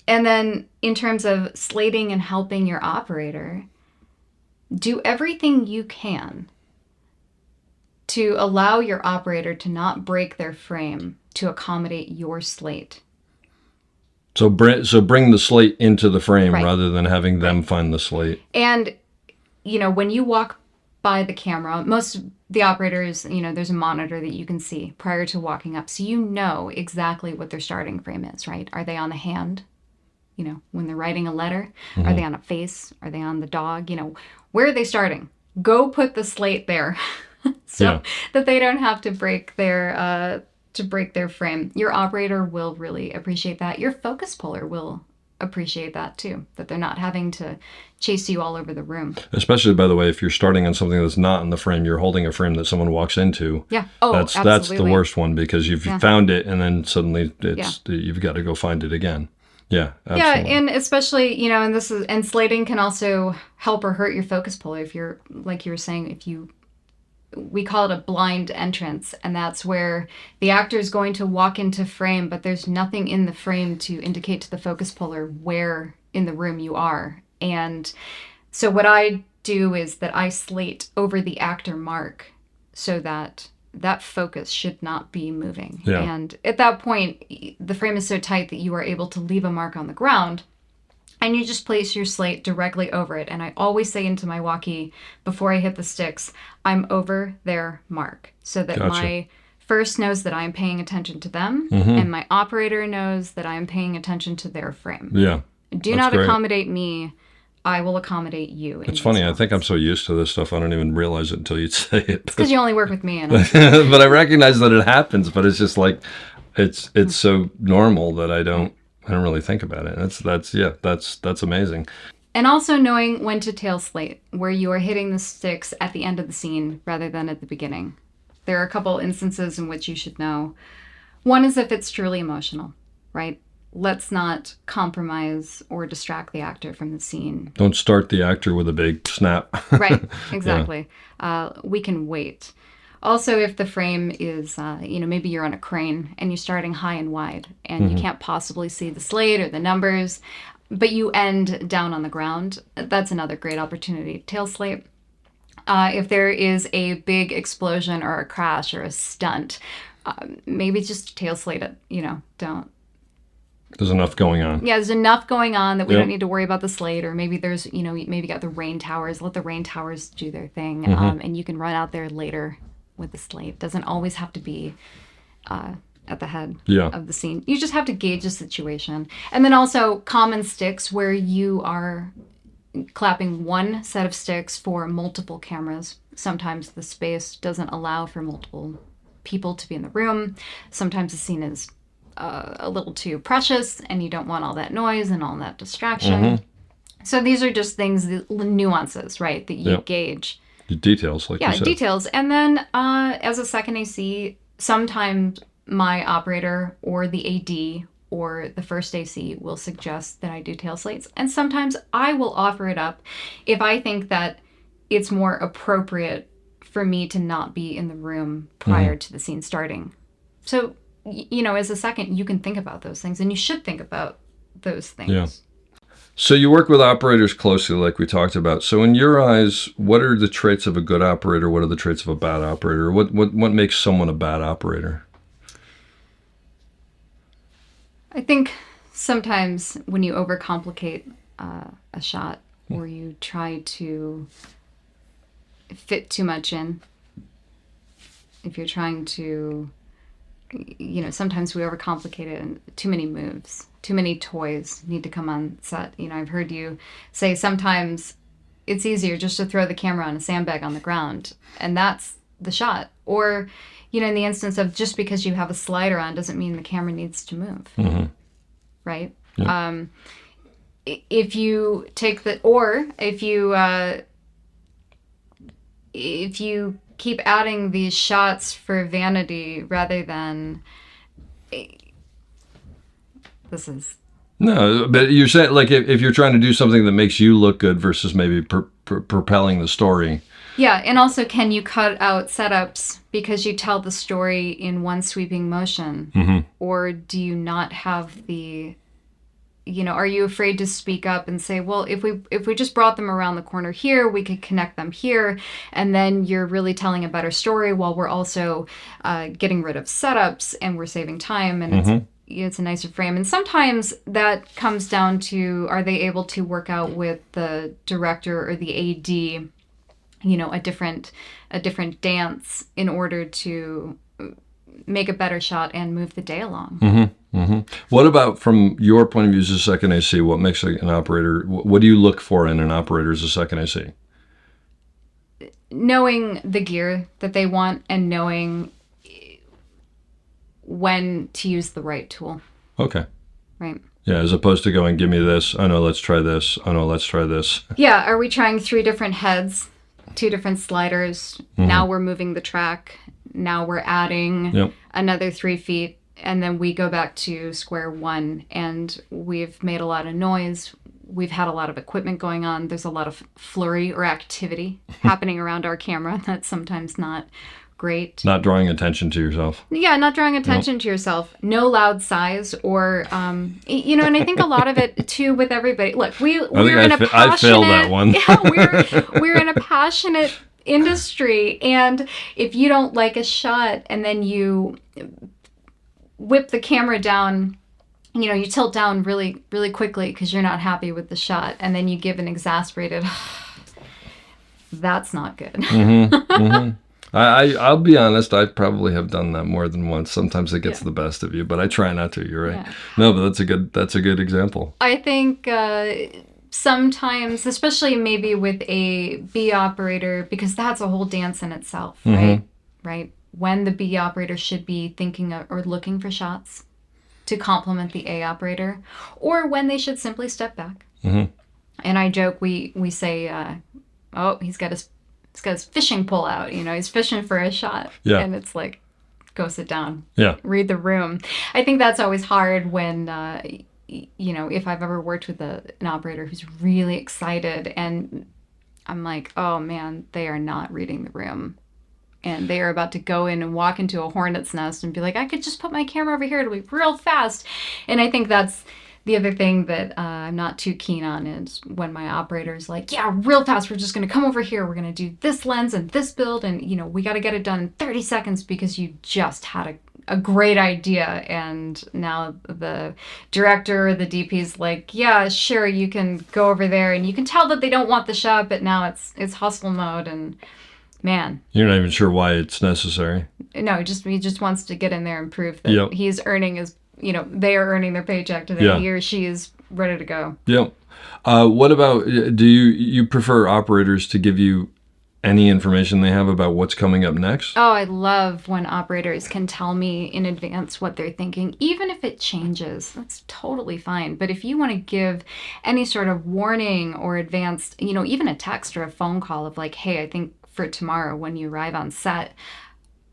And then in terms of slating and helping your operator, do everything you can to allow your operator to not break their frame to accommodate your slate.
So bring the slate into the frame rather than having them find the slate.
And, when you walk by the camera, most of the operators, there's a monitor that you can see prior to walking up. So you know exactly what their starting frame is, right? Are they on the hand? When they're writing a letter, are they on a face? Are they on the dog? Where are they starting? Go put the slate there that they don't have to break their frame. Your operator will really appreciate that. Your focus puller will appreciate that too, that they're not having to chase you all over the room.
Especially, by the way, if you're starting on something that's not in the frame, you're holding a frame that someone walks into.
Yeah.
That's the worst one, because you've found it and then suddenly you've got to go find it again. Yeah, absolutely.
Yeah, and especially, and slating can also help or hurt your focus puller. If you're, like you were saying, we call it a blind entrance, and that's where the actor is going to walk into frame, but there's nothing in the frame to indicate to the focus puller where in the room you are. And so what I do is that I slate over the actor mark so that focus should not be moving.
Yeah.
And at that point, the frame is so tight that you are able to leave a mark on the ground, and you just place your slate directly over it. And I always say into my walkie before I hit the sticks, I'm over their mark, so that my first knows that I'm paying attention to them, and my operator knows that I'm paying attention to their frame.
Yeah.
Do not accommodate me. I will accommodate you.
It's funny. I think I'm so used to this stuff, I don't even realize it until you say it.
It's because you only work with me. And
but I recognize that it happens, but it's just like, it's so normal that I don't really think about it. That's amazing.
And also knowing when to tail slate, where you are hitting the sticks at the end of the scene rather than at the beginning. There are a couple instances in which you should know. One is if it's truly emotional, right? Let's not compromise or distract the actor from the scene.
Don't start the actor with a big snap.
Right, exactly. We can wait. Also, if the frame is, maybe you're on a crane and you're starting high and wide and you can't possibly see the slate or the numbers, but you end down on the ground, that's another great opportunity to tail slate. If there is a big explosion or a crash or a stunt, maybe just tail slate it, don't.
There's enough going on.
Yeah, there's enough going on that we don't need to worry about the slate. Or maybe there's, maybe you got the rain towers. Let the rain towers do their thing. And you can run out there later with the slate. It doesn't always have to be at the head of the scene. You just have to gauge the situation. And then also common sticks where you are clapping one set of sticks for multiple cameras. Sometimes the space doesn't allow for multiple people to be in the room. Sometimes the scene is a little too precious and you don't want all that noise and all that distraction. So these are just things, the nuances, right, that you gauge
Details, like you said.
Details. And then as a second AC, sometimes my operator or the AD or the first AC will suggest that I do tail slates. And sometimes I will offer it up if I think that it's more appropriate for me to not be in the room prior to the scene starting. So, as a second, you can think about those things, and you should think about those things.
Yeah. So you work with operators closely, like we talked about. So in your eyes, what are the traits of a good operator? What are the traits of a bad operator? What makes someone a bad operator?
I think sometimes when you overcomplicate a shot or you try to fit too much in, if you're trying to, sometimes we overcomplicate it and too many moves, too many toys need to come on set. I've heard you say sometimes it's easier just to throw the camera on a sandbag on the ground and that's the shot. Or, in the instance of just because you have a slider on doesn't mean the camera needs to move.
Mm-hmm.
Right?
Yeah.
If you take if you keep adding these shots for vanity rather than this is
No, but you're saying, like, if you're trying to do something that makes you look good versus maybe propelling the story.
Yeah, and also can you cut out setups because you tell the story in one sweeping motion?
Mm-hmm.
Or do you not have the, are you afraid to speak up and say, well, if we just brought them around the corner here, we could connect them here, and then you're really telling a better story while we're also getting rid of setups and we're saving time and it's a nicer frame. And sometimes that comes down to, are they able to work out with the director or the AD, a different dance in order to make a better shot and move the day along.
Mm-hmm. Mm-hmm. What about from your point of view as a second AC? What makes an operator? What do you look for in an operator as a second AC?
Knowing the gear that they want and knowing when to use the right tool.
Okay.
Right.
Yeah, as opposed to going, give me this. Oh no, let's try this. Oh no, let's try this.
Yeah. Are we trying 3 different heads, 2 different sliders?
Mm-hmm.
Now we're moving the track. Now we're adding another 3 feet. And then we go back to square one and we've made a lot of noise. We've had a lot of equipment going on. There's a lot of flurry or activity happening around our camera. That's sometimes not great.
Not drawing attention to yourself.
Yeah, not drawing attention to yourself. No loud sighs or, and I think a lot of it too with everybody. Look, we're in a passionate...
I failed that one.
Yeah, we're in a passionate industry. And if you don't like a shot and then you whip the camera down, you tilt down really, really quickly because you're not happy with the shot. And then you give an exasperated, that's not good.
Mm-hmm, mm-hmm. I'll be honest, I probably have done that more than once. Sometimes it gets the best of you, but I try not to. You're right. Yeah. No, but that's a good example.
I think sometimes, especially maybe with a B operator, because that's a whole dance in itself, right? Right. When the B operator should be thinking or looking for shots to complement the A operator, or when they should simply step back. Mm-hmm. And I joke, we say, he's got his fishing pole out, he's fishing for a shot.
Yeah.
And it's like, go sit down.
Yeah.
Read the room. I think that's always hard when, if I've ever worked with an operator who's really excited and I'm like, oh man, they are not reading the room. And they are about to go in and walk into a hornet's nest and be like, I could just put my camera over here. It'll be real fast. And I think that's the other thing that I'm not too keen on is when my operator's like, yeah, real fast. We're just going to come over here. We're going to do this lens and this build. And, we got to get it done in 30 seconds because you just had a great idea. And now the director or the DP's like, yeah, sure, you can go over there. And you can tell that they don't want the shot, but now it's hustle mode. And man,
you're not even sure why it's necessary.
No, he just wants to get in there and prove that he's earning his, they are earning their paycheck today. He or she is ready to go.
Yep. What about, do you prefer operators to give you any information they have about what's coming up next?
Oh, I love when operators can tell me in advance what they're thinking, even if it changes. That's totally fine. But if you want to give any sort of warning or advanced, even a text or a phone call of like, hey, I think for tomorrow when you arrive on set.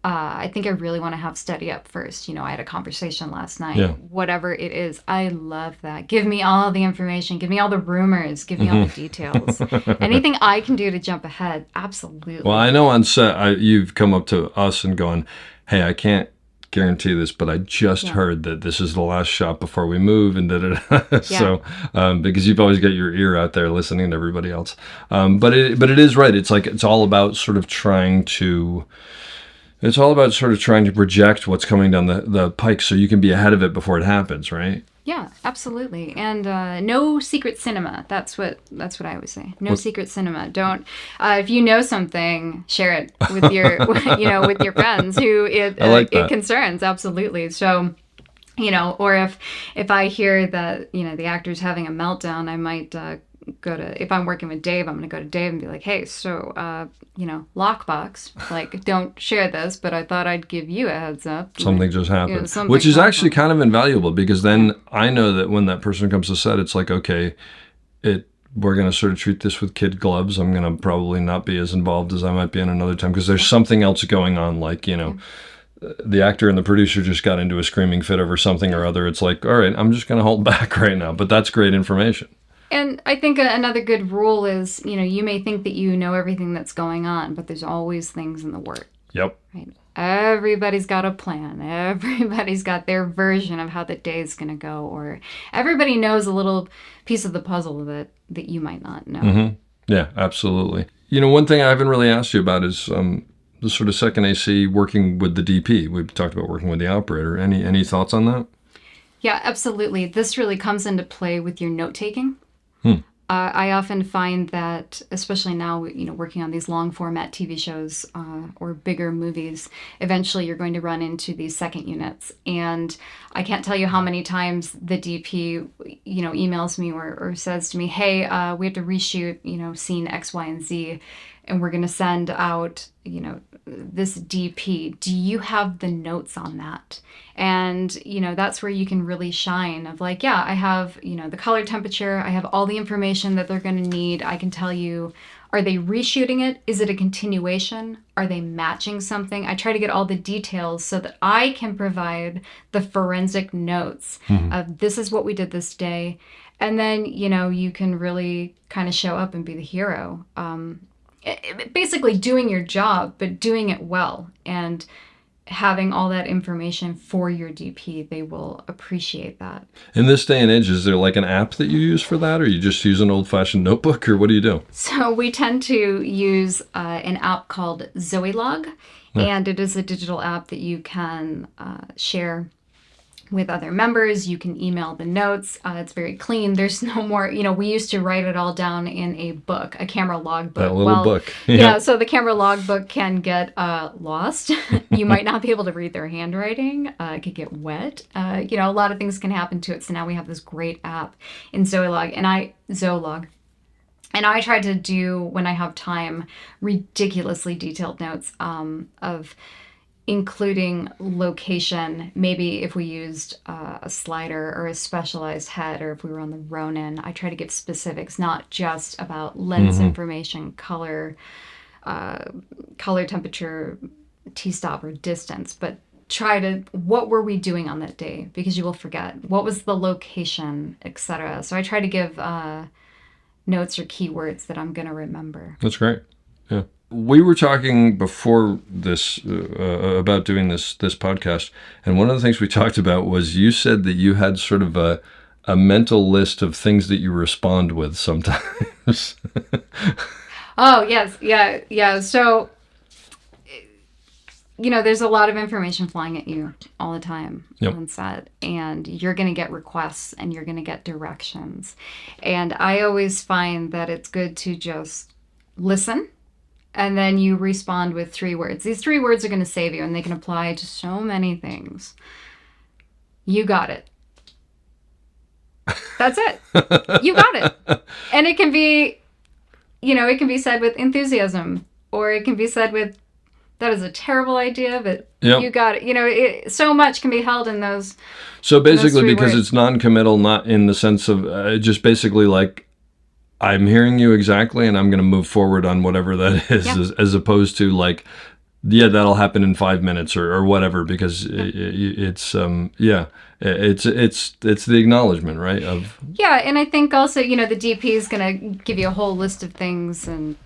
I think I really want to have steady up first. I had a conversation last night.
Yeah.
Whatever it is, I love that. Give me all the information. Give me all the rumors. Give me all the details. Anything I can do to jump ahead, absolutely.
Well, I know on set you've come up to us and gone, hey, I can't guarantee this, but I just heard that this is the last shot before we move and da-da-da. So because you've always got your ear out there listening to everybody else. But it is right. It's like it's all about sort of trying to project what's coming down the pike so you can be ahead of it before it happens, right?
Yeah, absolutely. And no secret cinema. That's what I always say. No secret cinema. Don't if you know something, share it with your with your friends who it concerns. Absolutely. So, or if I hear that the actor's having a meltdown, I might if I'm working with Dave, I'm going to go to Dave and be like, hey, so, lockbox, like, don't share this, but I thought I'd give you a heads up.
Something just happened, which is actually kind of invaluable because then I know that when that person comes to set, it's like, okay, we're going to sort of treat this with kid gloves. I'm going to probably not be as involved as I might be in another time because there's something else going on, like, the actor and the producer just got into a screaming fit over something or other. It's like, all right, I'm just going to hold back right now, but that's great information.
And I think another good rule is, you may think that you know everything that's going on, but there's always things in the works.
Yep.
Right. Everybody's got a plan. Everybody's got their version of how the day's going to go, or everybody knows a little piece of the puzzle that you might not know.
Mm-hmm. Yeah, absolutely. One thing I haven't really asked you about is the sort of second AC working with the DP. We've talked about working with the operator. Any thoughts on that?
Yeah, absolutely. This really comes into play with your note-taking. I often find that, especially now, working on these long format TV shows or bigger movies, eventually you're going to run into these second units. And I can't tell you how many times the DP, emails me or says to me, hey, we have to reshoot, scene X, Y, and Z, and we're going to send out, this DP. Do you have the notes on that? And, that's where you can really shine of like, yeah, I have, the color temperature. I have all the information that they're going to need. I can tell you, are they reshooting it? Is it a continuation? Are they matching something? I try to get all the details so that I can provide the forensic notes of this is what we did this day. And then, you can really kind of show up and be the hero. Basically doing your job, but doing it well and having all that information for your DP. They will appreciate that. In
this day and age, is there like an app that you use for that, or you just use an old-fashioned notebook, or what do you do?
So we tend to use an app called ZoeLog, and it is a digital app that you can share with other members. You can email the notes. It's very clean. There's no more, we used to write it all down in a book, a camera log book.
That little book.
Yeah, so the camera log book can get lost. You might not be able to read their handwriting. It could get wet. A lot of things can happen to it. So now we have this great app in ZoeLog, ZoeLog. And I try to do, when I have time, ridiculously detailed notes of including location. Maybe if we used a slider or a specialized head, or if we were on the Ronin, I try to give specifics, not just about lens information, color, temperature, T-stop, or distance, but what were we doing on that day? Because you will forget. What was the location, etc. So I try to give notes or keywords that I'm going to remember.
That's great. Yeah. We were talking before this about doing this podcast, and one of the things we talked about was you said that you had sort of a mental list of things that you respond with sometimes.
Oh, yes. Yeah. So, there's a lot of information flying at you all the time on set, and you're going to get requests and you're going to get directions. And I always find that it's good to just listen. And then you respond with 3 words. These 3 words are going to save you, and they can apply to so many things. You got it. That's it. You got it. And it can be, it can be said with enthusiasm, or it can be said with, that is a terrible idea, but you got it. So much can be held in those. So basically,
because it's non-committal, not in the sense of just basically like, I'm hearing you exactly, and I'm going to move forward on whatever that is, as opposed to like, yeah, that'll happen in 5 minutes or whatever, because it's the acknowledgement, right?
Yeah, and I think also, the DP is going to give you a whole list of things, and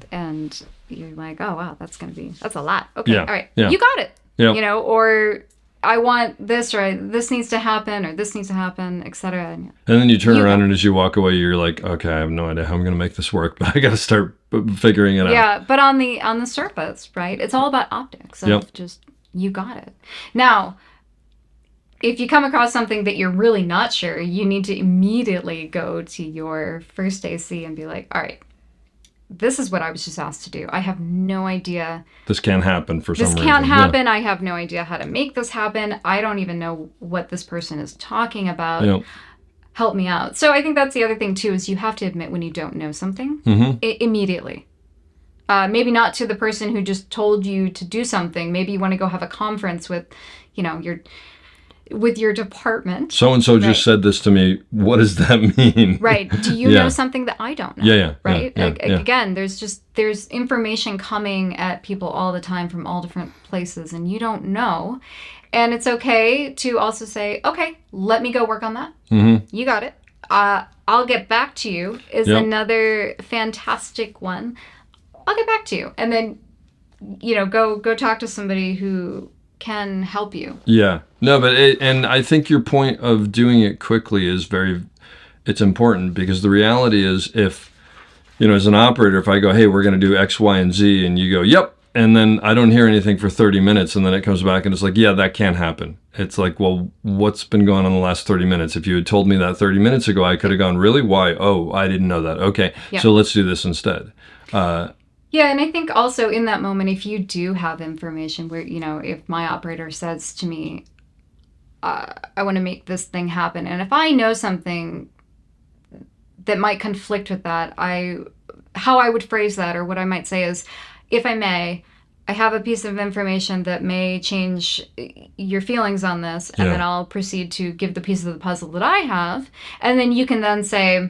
you're like, oh wow, that's a lot. Okay, all right, you got it.
Yeah.
Or I want this, or this needs to happen, or this needs to happen, etc.
And then you turn around, and as you walk away, you're like, okay, I have no idea how I'm going to make this work, but I got to start figuring it out.
Yeah, but on the surface, right? It's all about optics. Of just, you got it. Now, if you come across something that you're really not sure, you need to immediately go to your first AC and be like, all right, this is what I was just asked to do. I have no idea.
This can't happen for some reason.
This can't happen. Yeah. I have no idea how to make this happen. I don't even know what this person is talking about.
Yep.
Help me out. So I think that's the other thing too, is you have to admit when you don't know something immediately. Maybe not to the person who just told you to do something. Maybe you want to go have a conference with, your department.
So-and-so just said this to me. What does that mean?
Right. Do you know something that I don't know?
Yeah.
Right? Again, there's information coming at people all the time from all different places, and you don't know. And it's okay to also say, okay, let me go work on that. Mm-hmm. You got it. I'll get back to you is another fantastic one. I'll get back to you. And then, go talk to somebody who can help you.
Yeah. No, but and I think your point of doing it quickly is it's important, because the reality is, if, as an operator, if I go, hey, we're going to do X, Y, and Z, and you go, yep, and then I don't hear anything for 30 minutes, and then it comes back and it's like, yeah, that can't happen. It's like, well, what's been going on the last 30 minutes? If you had told me that 30 minutes ago, I could have gone, really? Why? Oh, I didn't know that. Okay, so let's do this instead.
Yeah, and I think also in that moment, if you do have information where, if my operator says to me, I want to make this thing happen, and if I know something that might conflict with that, how I would phrase that, or what I might say is, if I may, I have a piece of information that may change your feelings on this, and then I'll proceed to give the piece of the puzzle that I have, and then you can then say,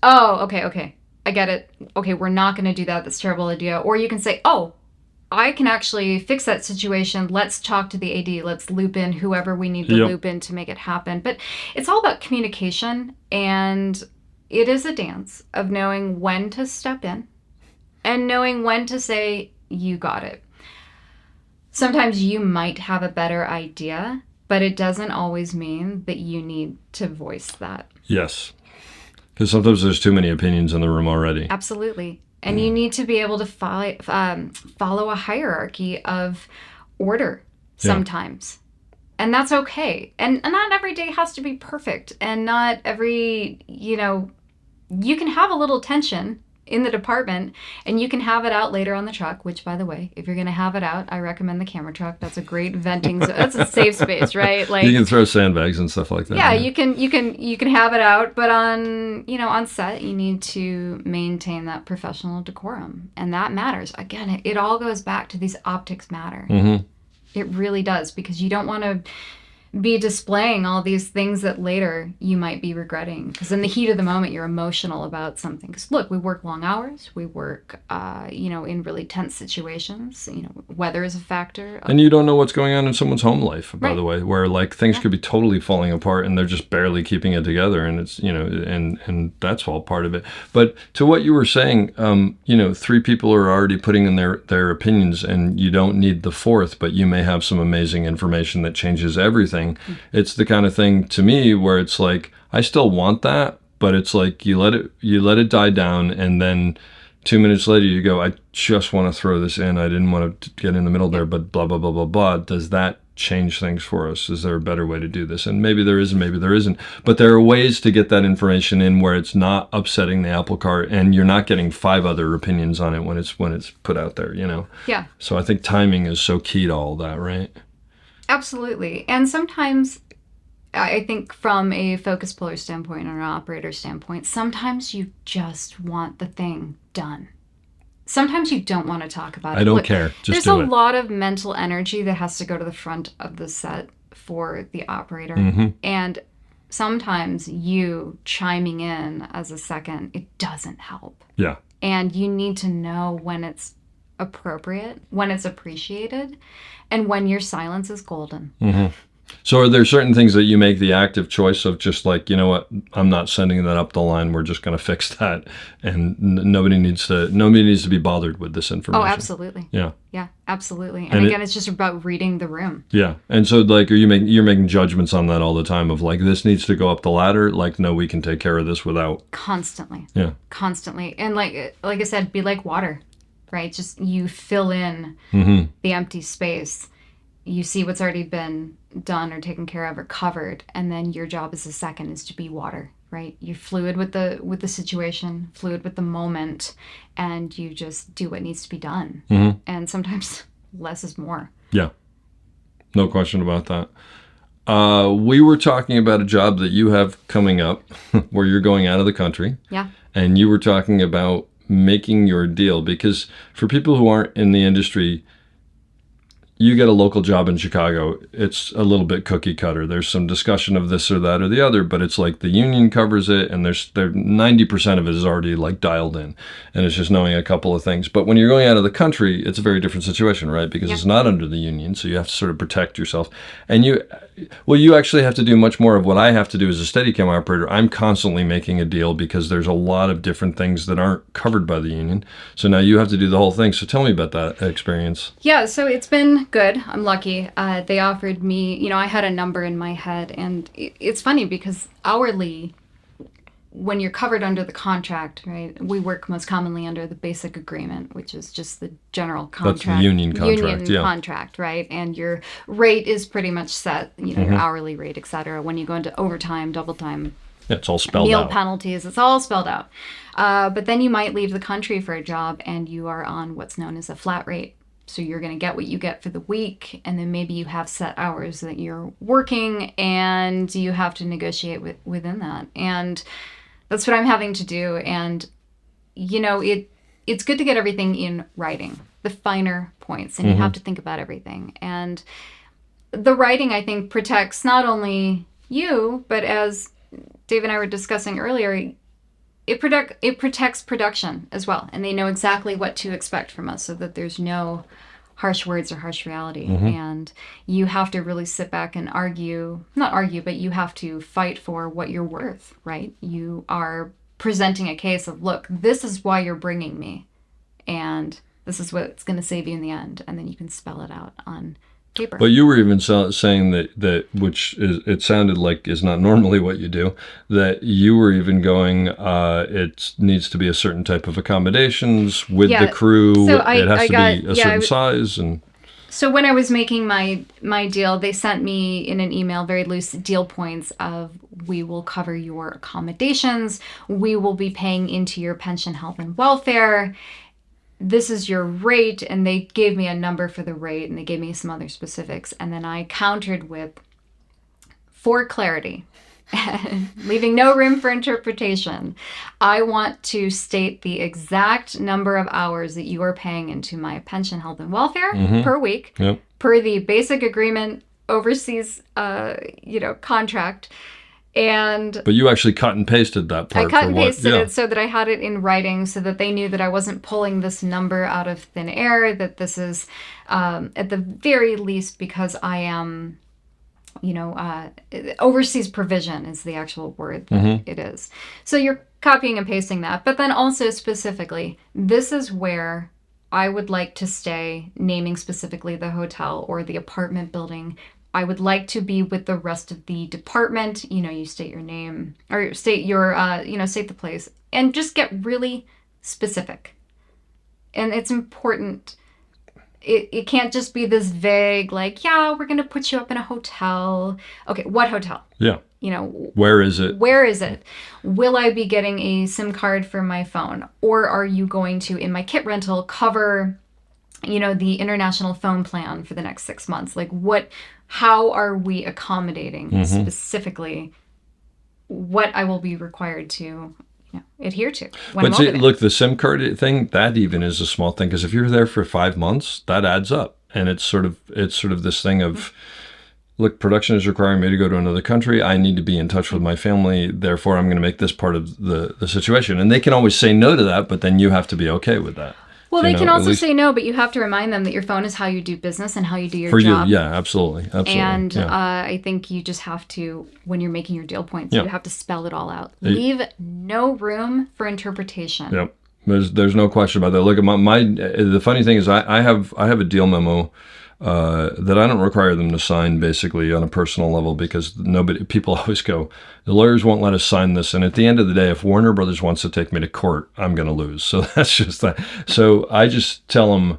oh, okay. I get it. Okay, we're not going to do that. That's a terrible idea. Or you can say, oh, I can actually fix that situation. Let's talk to the AD. Let's loop in whoever we need to loop in to make it happen. But it's all about communication, and it is a dance of knowing when to step in and knowing when to say, you got it. Sometimes you might have a better idea, but it doesn't always mean that you need to voice that.
Yes. Because sometimes there's too many opinions in the room already.
Absolutely. And you need to be able to follow a hierarchy of order sometimes. And that's okay. And not every day has to be perfect. And not every, you can have a little tension in the department, and you can have it out later on the truck, which, by the way, if you're going to have it out, I recommend the camera truck. That's a great venting zone. That's a safe space, right? Like,
you can throw sandbags and stuff like that.
Yeah, you can have it out, but on set, you need to maintain that professional decorum, and that matters. Again, it all goes back to these optics matter. Mm-hmm. It really does, because you don't want to be displaying all these things that later you might be regretting, because in the heat of the moment you're emotional about something. Because look, we work long hours, we work in really tense situations, weather is a factor,
and you don't know what's going on in someone's home life, by the way, where like things could be totally falling apart and they're just barely keeping it together, and it's and that's all part of it. But to what you were saying, 3 people are already putting in their opinions, and you don't need the 4th, but you may have some amazing information that changes everything. It's the kind of thing, to me, where it's like, I still want that, but it's like you let it die down, and then 2 minutes later you go, I just want to throw this in. I didn't want to get in the middle there, but blah, blah, blah, blah, blah. Does that change things for us? Is there a better way to do this? And maybe there is, and maybe there isn't. But there are ways to get that information in where it's not upsetting the apple cart, and you're not getting 5 other opinions on it when it's put out there, Yeah. So I think timing is so key to all that, right?
Absolutely. And sometimes, I think from a focus puller standpoint or an operator standpoint, sometimes you just want the thing done. Sometimes you don't want to talk about it.
I don't care. Just
there's
do
a
it.
lot of mental energy that has to go to the front of the set for the operator. Mm-hmm. And sometimes you chiming in as a second, it doesn't help.
Yeah.
And you need to know when it's appropriate, when it's appreciated, and when your silence is golden.
Mm-hmm. So are there certain things that you make the active choice of just like, you know what, I'm not sending that up the line. We're just going to fix that. And nobody needs to be bothered with this information.
Oh, absolutely.
Yeah.
Yeah, absolutely. And again, it's just about reading the room.
Yeah. And so like, you're making judgments on that all the time of like, this needs to go up the ladder. Like, no, we can take care of this without.
Constantly.
Yeah.
Constantly. And like I said, be like water, right? Just you fill in the empty space. You see what's already been done or taken care of or covered, and then your job as a second is to be water, right? You're fluid with the situation, fluid with the moment, and you just do what needs to be done. Mm-hmm. And sometimes less is more.
Yeah, no question about that. We were talking about a job that you have coming up where you're going out of the country.
Yeah.
And you were talking about making your deal, because for people who aren't in the industry, you get a local job in Chicago, it's a little bit cookie cutter. There's some discussion of this or that or the other, but it's like the union covers it, and there's 90% of it is already like dialed in, and it's just knowing a couple of things. But when you're going out of the country, it's a very different situation, right? Because it's not under the union, so you have to sort of protect yourself. And you actually have to do much more of what I have to do as a Steadicam operator. I'm constantly making a deal because there's a lot of different things that aren't covered by the union. So now you have to do the whole thing. So tell me about that experience.
Yeah, so it's been good. I'm lucky. They offered me, I had a number in my head, and it's funny because hourly, when you're covered under the contract, right, we work most commonly under the basic agreement, which is just the general contract.
That's the union contract,
contract, right? And your rate is pretty much set, your hourly rate, etc. When you go into overtime, double time,
it's all spelled
meal
out.
penalties, it's all spelled out. But then you might leave the country for a job, and you are on what's known as a flat rate. So you're going to get what you get for the week, and then maybe you have set hours that you're working, and you have to negotiate within that. And that's what I'm having to do. And, it's good to get everything in writing, the finer points, and you have to think about everything. And the writing, I think, protects not only you, but as Dave and I were discussing earlier, it protects production as well, and they know exactly what to expect from us, so that there's no harsh words or harsh reality. And you have to really sit back and not argue, but you have to fight for what you're worth, right? You are presenting a case of, look, this is why you're bringing me, and this is what's going to save you in the end, and then you can spell it out on paper.
But you were even saying that which it sounded like is not normally what you do, that you were even going, it needs to be a certain type of accommodations with the crew.
So
it has to be a certain size. And
so when I was making my deal, they sent me in an email very loose deal points of, we will cover your accommodations, we will be paying into your pension, health, and welfare. This is your rate, and they gave me a number for the rate, and they gave me some other specifics, and then I countered with, for clarity, leaving no room for interpretation, I want to state the exact number of hours that you are paying into my pension, health, and welfare per week, per the basic agreement overseas, contract. But
you actually cut and pasted that part.
I cut and pasted it so that I had it in writing, so that they knew that I wasn't pulling this number out of thin air, that this is at the very least because I am, overseas provision is the actual word that it is. So you're copying and pasting that. But then also specifically, this is where I would like to stay, naming specifically the hotel or the apartment building. I would like to be with the rest of the department. You state your name, or state your, state the place, and just get really specific. And it's important. It can't just be this vague, like, yeah, we're going to put you up in a hotel. Okay, what hotel?
Yeah. Where is it?
Where is it? Will I be getting a SIM card for my phone? Or are you going to, in my kit rental, cover, the international phone plan for the next 6 months? Like, how are we accommodating specifically what I will be required to adhere to when I'm over there?
Look, the SIM card thing, that even is a small thing, because if you're there for 5 months, that adds up. And it's sort of this thing of, look, production is requiring me to go to another country. I need to be in touch with my family. Therefore, I'm going to make this part of the situation. And they can always say no to that, but then you have to be okay with that.
Well, they can also say no, but you have to remind them that your phone is how you do business and how you do your job.
You, yeah, absolutely.
And I think you just have to, when you're making your deal points, you have to spell it all out. Leave no room for interpretation.
Yep. There's no question about that. Look, the funny thing is I have a deal memo that I don't require them to sign basically on a personal level, because people always go, the lawyers won't let us sign this. And at the end of the day, if Warner Brothers wants to take me to court, I'm going to lose. So that's just that. So I just tell them,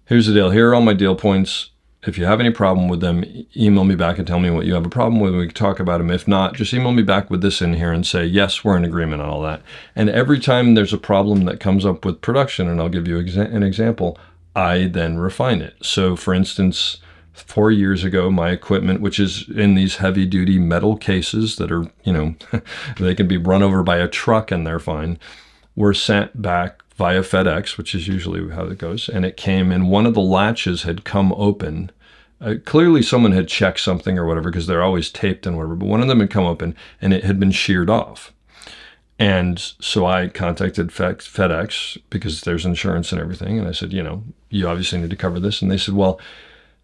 here's the deal. Here are all my deal points. If you have any problem with them, email me back and tell me what you have a problem with. We can talk about them. If not, just email me back with this in here and say, yes, we're in agreement on all that. And every time there's a problem that comes up with production, and I'll give you an example, I then refine it. So for instance, 4 years ago, my equipment, which is in these heavy duty metal cases that are, they can be run over by a truck and they're fine, were sent back via FedEx, which is usually how it goes. And it came, and one of the latches had come open. Clearly someone had checked something or whatever, because they're always taped and whatever, but one of them had come open and it had been sheared off. And so I contacted FedEx, because there's insurance and everything. And I said, you obviously need to cover this. And they said, well,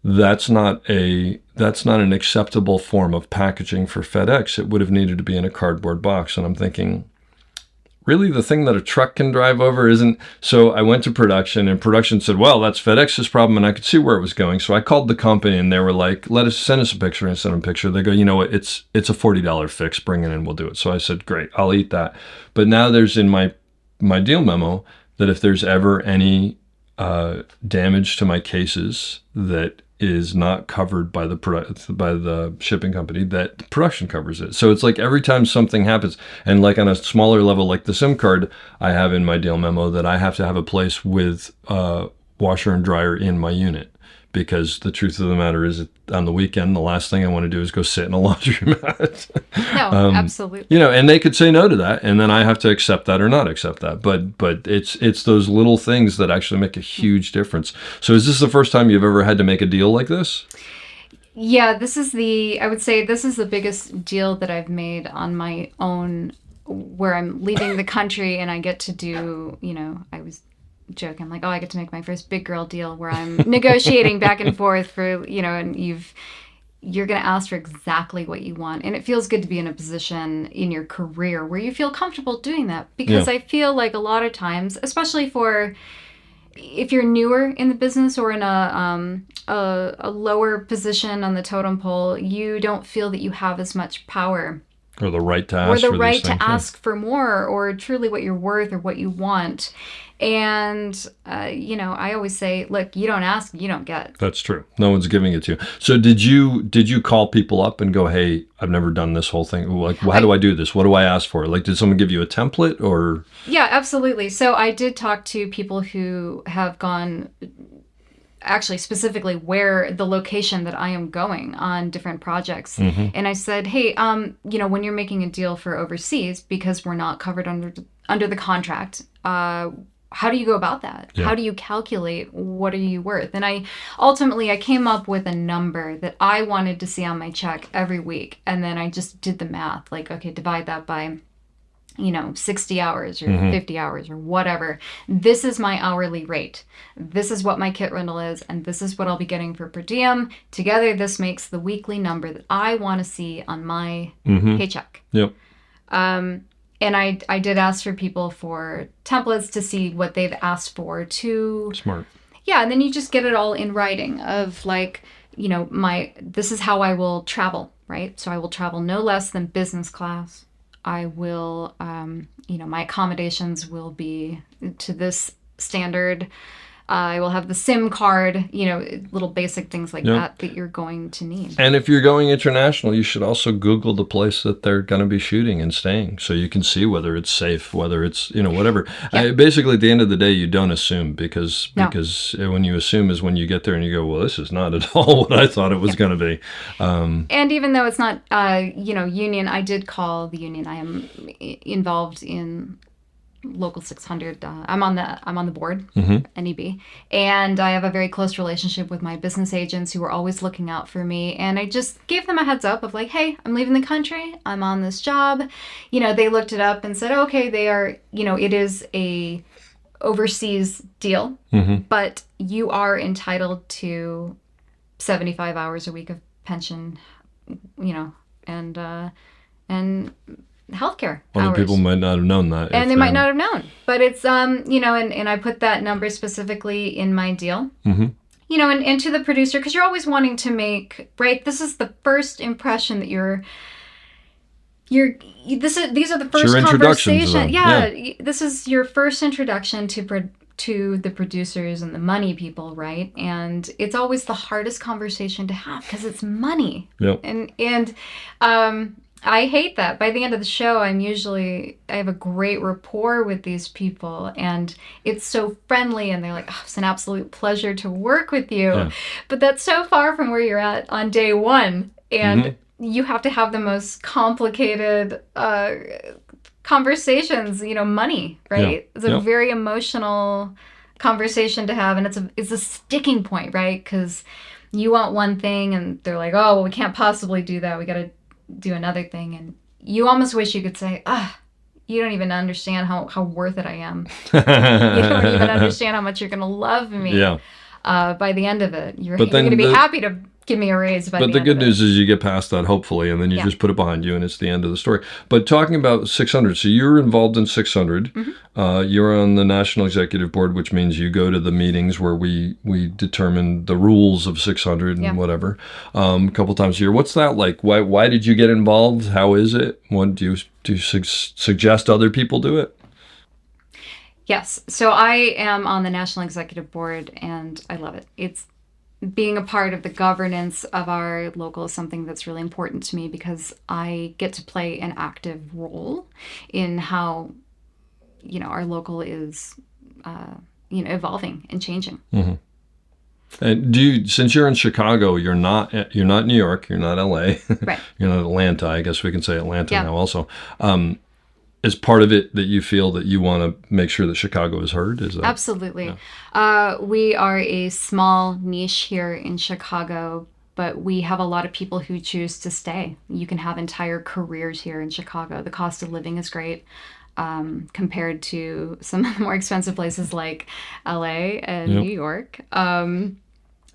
that's not an acceptable form of packaging for FedEx. It would have needed to be in a cardboard box. And I'm thinking, really, the thing that a truck can drive over isn't? So I went to production, and production said, well, that's FedEx's problem. And I could see where it was going. So I called the company, and they were like, send us a picture. And I sent them a picture. They go, you know what? It's a $40 fix. Bring it in. We'll do it. So I said, great, I'll eat that. But now there's in my deal memo that if there's ever any damage to my cases that is not covered by the shipping company, that production covers it. So it's like every time something happens, and like on a smaller level, like the SIM card, I have in my deal memo that I have to have a place with washer and dryer in my unit, because the truth of the matter is, on the weekend, the last thing I want to do is go sit in a laundromat.
No, absolutely.
And they could say no to that, and then I have to accept that or not accept that. But it's those little things that actually make a huge difference. So is this the first time you've ever had to make a deal like this?
Yeah, I would say this is the biggest deal that I've made on my own, where I'm leaving the country and I get to do, I was joke. I'm like, I get to make my first big girl deal where I'm negotiating back and forth for, and you're going to ask for exactly what you want. And it feels good to be in a position in your career where you feel comfortable doing that, because I feel like a lot of times, especially if you're newer in the business or in a lower position on the totem pole, you don't feel that you have as much power.
Or the right to ask
or the right to ask for more, or truly what you're worth or what you want. And, I always say, look, you don't ask, you don't get.
That's true. No one's giving it to you. So did you call people up and go, hey, I've never done this whole thing. Like, how do I do this? What do I ask for? Like, did someone give you a template or? Yeah,
absolutely. So I did talk to people who have gone, actually specifically where the location that I am going on different projects. Mm-hmm. And I said, hey, when you're making a deal for overseas, because we're not covered under the contract, how do you go about that? Yeah. How do you calculate what are you worth? And I came up with a number that I wanted to see on my check every week. And then I just did the math, like, okay, divide that by 60 hours or 50 hours or whatever. This is my hourly rate. This is what my kit rental is, and this is what I'll be getting for per diem. Together, this makes the weekly number that I want to see on my paycheck.
Yep.
And I did ask for people for templates to see what they've asked for to...
Smart.
Yeah, and then you just get it all in writing of like, this is how I will travel, right? So I will travel no less than business class. I will, my accommodations will be to this standard. I will have the SIM card, little basic things like that you're going to need.
And if you're going international, you should also Google the place that they're going to be shooting and staying, so you can see whether it's safe, whether it's, whatever. Yeah. Basically, at the end of the day, you don't assume, because when you assume is when you get there and you go, well, this is not at all what I thought it was going to be.
And even though it's not, union, I did call the union. I am involved in Local 600. I'm on the board, NEB, and I have a very close relationship with my business agents who are always looking out for me. And I just gave them a heads up of like, hey, I'm leaving the country. I'm on this job. They looked it up and said, okay, they are. It is a overseas deal, but you are entitled to 75 hours a week of pension, and healthcare
Other
hours.
people might not have known that.
And they might not have known. But it's, and I put that number specifically in my deal. And to the producer, because you're always wanting to make, right, this is the first impression that these are the first conversations. Yeah, this is your first introduction to the producers and the money people, right? And it's always the hardest conversation to have because it's money.
Yep.
And I hate that. By the end of the show, I have a great rapport with these people, and it's so friendly, and they're like, oh, it's an absolute pleasure to work with you. Yeah. But that's so far from where you're at on day one. And you have to have the most complicated conversations, money, right? Yeah. It's a very emotional conversation to have, and it's a sticking point, right? Because you want one thing, and they're like, oh, well, we can't possibly do that. We got to do another thing. And you almost wish you could say, you don't even understand how worth it I am. You don't even understand how much you're going to love me. Yeah. By the end of it. You're going to be happy to give me a raise by the end of it.
But the good news is you get past that, hopefully, and then you just put it behind you, and it's the end of the story. But talking about 600, so you're involved in 600. You're on the National Executive Board, which means you go to the meetings where we determine the rules of 600 and whatever, a couple times a year. What's that like? Why did you get involved? How is it? What do you suggest other people do it?
Yes. So I am on the National Executive Board, and I love it. It's being a part of the governance of our local is something that's really important to me because I get to play an active role in how, our local is, evolving and changing.
And since you're in Chicago, you're not New York, you're not LA,
right?
You're not Atlanta. I guess we can say Atlanta now also. Is part of it that you feel that you want to make sure that Chicago is heard? Is that
absolutely? Yeah. We are a small niche here in Chicago, but we have a lot of people who choose to stay. You can have entire careers here in Chicago. The cost of living is great compared to some of the more expensive places like LA and New York.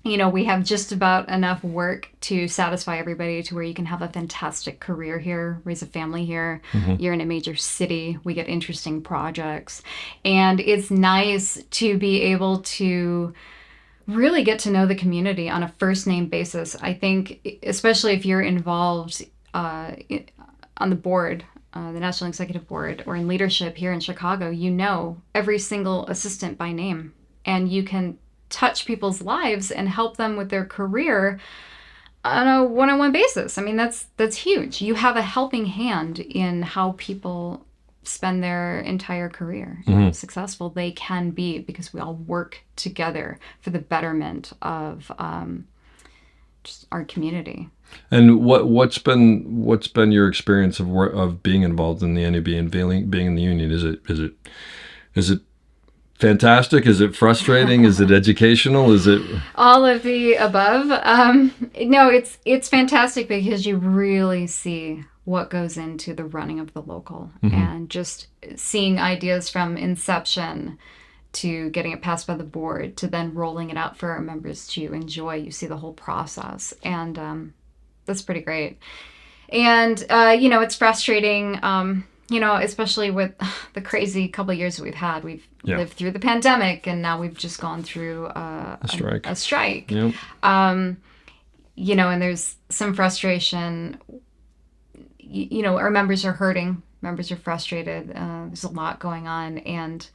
We have just about enough work to satisfy everybody to where you can have a fantastic career here, raise a family here. You're in a major city. We get interesting projects. And it's nice to be able to really get to know the community on a first name basis. I think, especially if you're involved on the board, the National Executive Board, or in leadership here in Chicago, every single assistant by name. And you can touch people's lives and help them with their career on a one-on-one basis. I mean, that's huge. You have a helping hand in how people spend their entire career, how successful they can be, because we all work together for the betterment of just our community.
And what's been your experience of being involved in the NEB and being in the union? Is it fantastic? Is it frustrating? Is it educational? Is it
all of the above? No, it's fantastic because you really see what goes into the running of the local, and just seeing ideas from inception to getting it passed by the board to then rolling it out for our members to enjoy. You see the whole process, and that's pretty great. And it's frustrating. Especially with the crazy couple of years that we've had. We've lived through the pandemic, and now we've just gone through a strike. Yep. And there's some frustration. Our members are hurting. Members are frustrated. There's a lot going on. And,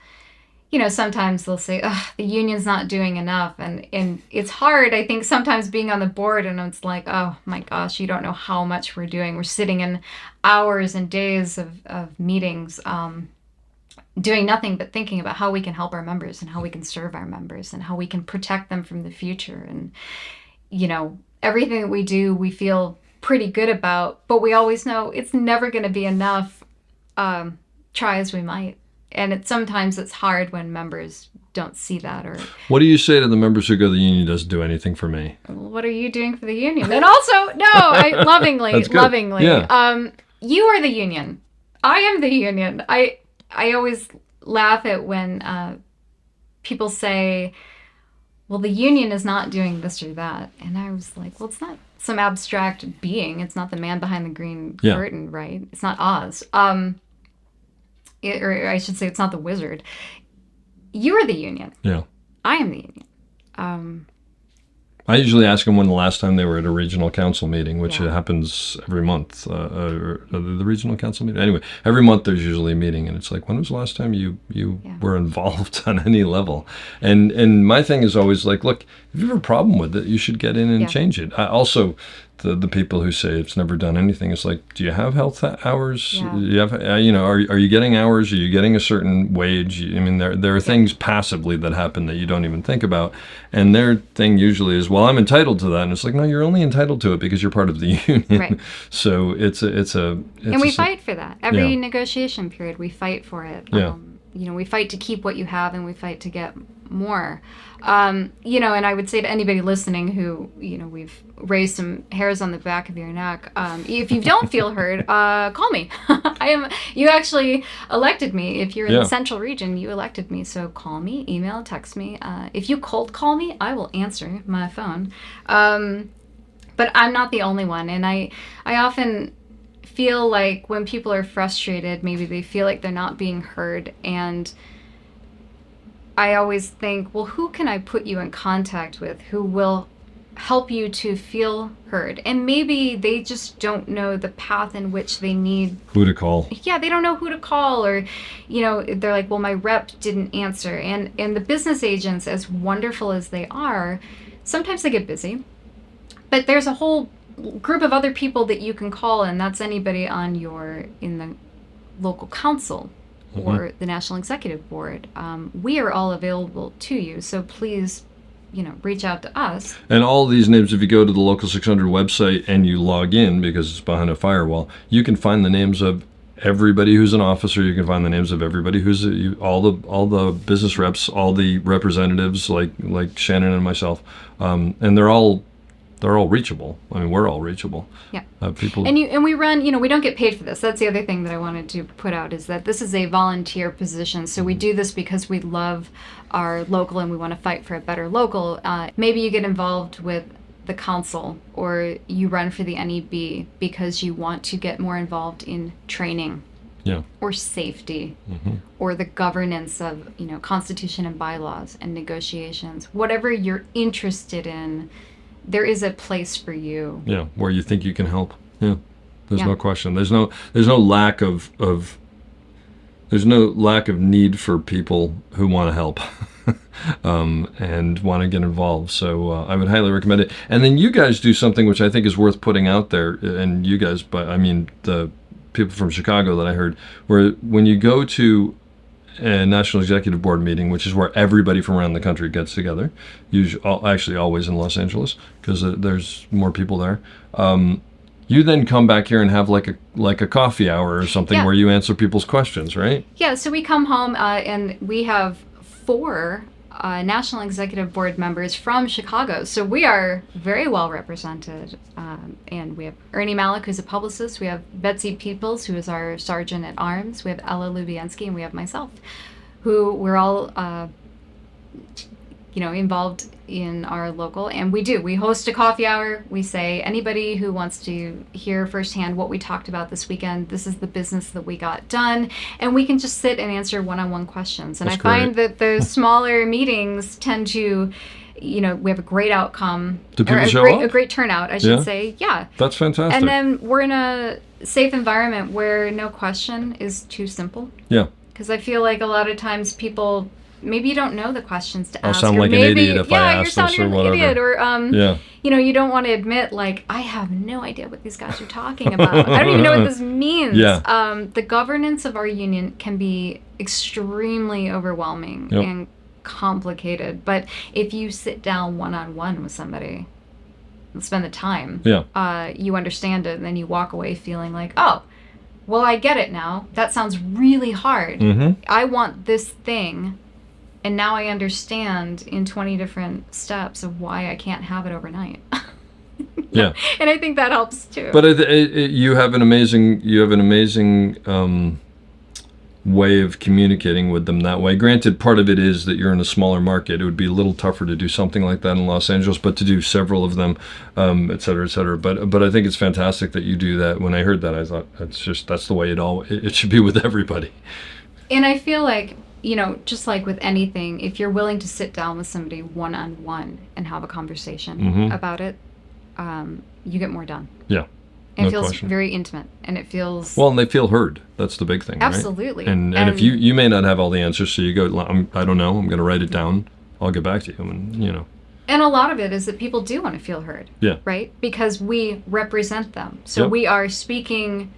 sometimes they'll say, the union's not doing enough. And it's hard, I think, sometimes being on the board, and it's like, oh my gosh, you don't know how much we're doing. We're sitting in hours and days of meetings, doing nothing but thinking about how we can help our members and how we can serve our members and how we can protect them from the future. And, everything that we do, we feel pretty good about, but we always know it's never going to be enough, try as we might. sometimes it's hard when members don't see that, or
What do you say to the members who go, the union doesn't do anything for me?
what are you doing for the union? And also, no, I lovingly,
That's good.
lovingly.
Yeah.
You are the union. I am the union. I always laugh at when people say, well, the union is not doing this or that. And I was like, well, it's not some abstract being. It's not the man behind the green
Yeah.
curtain, right? It's not Oz. Or I should say, it's not the wizard. You are the union.
Yeah.
I am the union.
I usually ask them when the last time they were at a regional council meeting, which
Yeah.
happens every month. The regional council meeting. Anyway, every month there's usually a meeting, and it's like, when was the last time you
Yeah.
were involved on any level? And my thing is always like, look, if you have a problem with it, you should get in and
Yeah.
change it. Also, the people who say it's never done anything, it's like, do you have health hours?
Yeah.
Do you have, are you getting hours? Are you getting a certain wage? I mean, there are things passively that happen that you don't even think about. And their thing usually is, well, I'm entitled to that. And it's like, no, you're only entitled to it because you're part of the union.
Right.
So it's
And we fight for that. Every
Yeah.
negotiation period, we fight for it.
Yeah.
We fight to keep what you have, and we fight to get more. And I would say to anybody listening who, we've raised some hairs on the back of your neck. If you don't feel heard, call me. You actually elected me. If you're in
Yeah.
the central region, you elected me. So call me, email, text me. If you cold call me, I will answer my phone. But I'm not the only one. And I often feel like when people are frustrated, maybe they feel like they're not being heard. And I always think, well, who can I put you in contact with who will help you to feel heard? And maybe they just don't know the path in which they need.
who to call.
Yeah, they don't know who to call, or, they're like, well, my rep didn't answer. And the business agents, as wonderful as they are, sometimes they get busy. But there's a whole group of other people that you can call, and that's anybody in the local council or the National Executive Board. We are all available to you, so please, reach out to us.
And all these names, if you go to the Local 600 website and you log in, because it's behind a firewall, you can find the names of everybody who's an officer. You can find the names of everybody who's all the business reps, all the representatives like Shannon and myself, and they're all reachable. I mean, we're all reachable.
Yeah.
People.
And we run, we don't get paid for this. That's the other thing that I wanted to put out, is that this is a volunteer position. So we do this because we love our local and we want to fight for a better local. Maybe you get involved with the council, or you run for the NEB because you want to get more involved in training.
Yeah.
Or safety, or the governance of, constitution and bylaws and negotiations. Whatever you're interested in, there is a place for you.
Yeah, where you think you can help. Yeah, there's
Yeah.
no question. There's no lack of need for people who want to help and want to get involved. So I would highly recommend it. And then you guys do something which I think is worth putting out there. And you guys, but I mean the people from Chicago that I heard, where when you go to a National Executive Board meeting, which is where everybody from around the country gets together, actually always in Los Angeles because there's more people there. You then come back here and have like a coffee hour or something.
Yeah.
Where you answer people's questions, right?
Yeah, so we come home and we have 4 National Executive Board members from Chicago. So we are very well represented. And we have Ernie Malik, who's a publicist. We have Betsy Peoples, who is our sergeant at arms. We have Ella Lubianski, and we have myself, who we're all, involved in our local. And we host a coffee hour. We say, anybody who wants to hear firsthand what we talked about this weekend, this is the business that we got done. And we can just sit and answer one-on-one questions. And
That's
I find
great.
that the smaller meetings tend to, we have a great outcome.
Do people
or
show up?
A great turnout, I should
Yeah.
say. Yeah.
That's fantastic.
And then we're in a safe environment where no question is too simple.
Yeah.
Because I feel like a lot of times people, maybe you don't know the questions to
I'll
ask.
sound
or
like an
maybe,
idiot if I
you're
ask this
sounding
or
like an idiot.
whatever.
Or,
Yeah.
you don't want to admit, like, I have no idea what these guys are talking about. I don't even know what this means.
Yeah.
The governance of our union can be extremely overwhelming
Yep.
and complicated. But if you sit down one-on-one with somebody and spend the time,
Yeah.
you understand it, and then you walk away feeling like, oh, well, I get it now. That sounds really hard. I want this thing, and now I understand in 20 different steps of why I can't have it overnight.
Yeah.
And I think that helps too.
But you have an amazing way of communicating with them that way. Granted, part of it is that you're in a smaller market. It would be a little tougher to do something like that in Los Angeles, but to do several of them, et cetera, et cetera. But I think it's fantastic that you do that. When I heard that, I thought that's the way it should be with everybody.
And I feel like, just like with anything, if you're willing to sit down with somebody one-on-one and have a conversation about it, you get more done.
Yeah.
And it
No
feels
question.
very intimate, and it feels...
Well, and they feel heard. That's the big thing, right?
Absolutely.
And if you may not have all the answers, so you go, I don't know, I'm going to write it down. I'll get back to you, and
And a lot of it is that people do want to feel heard.
Yeah.
Right? Because we represent them. So
Yep.
we are speaking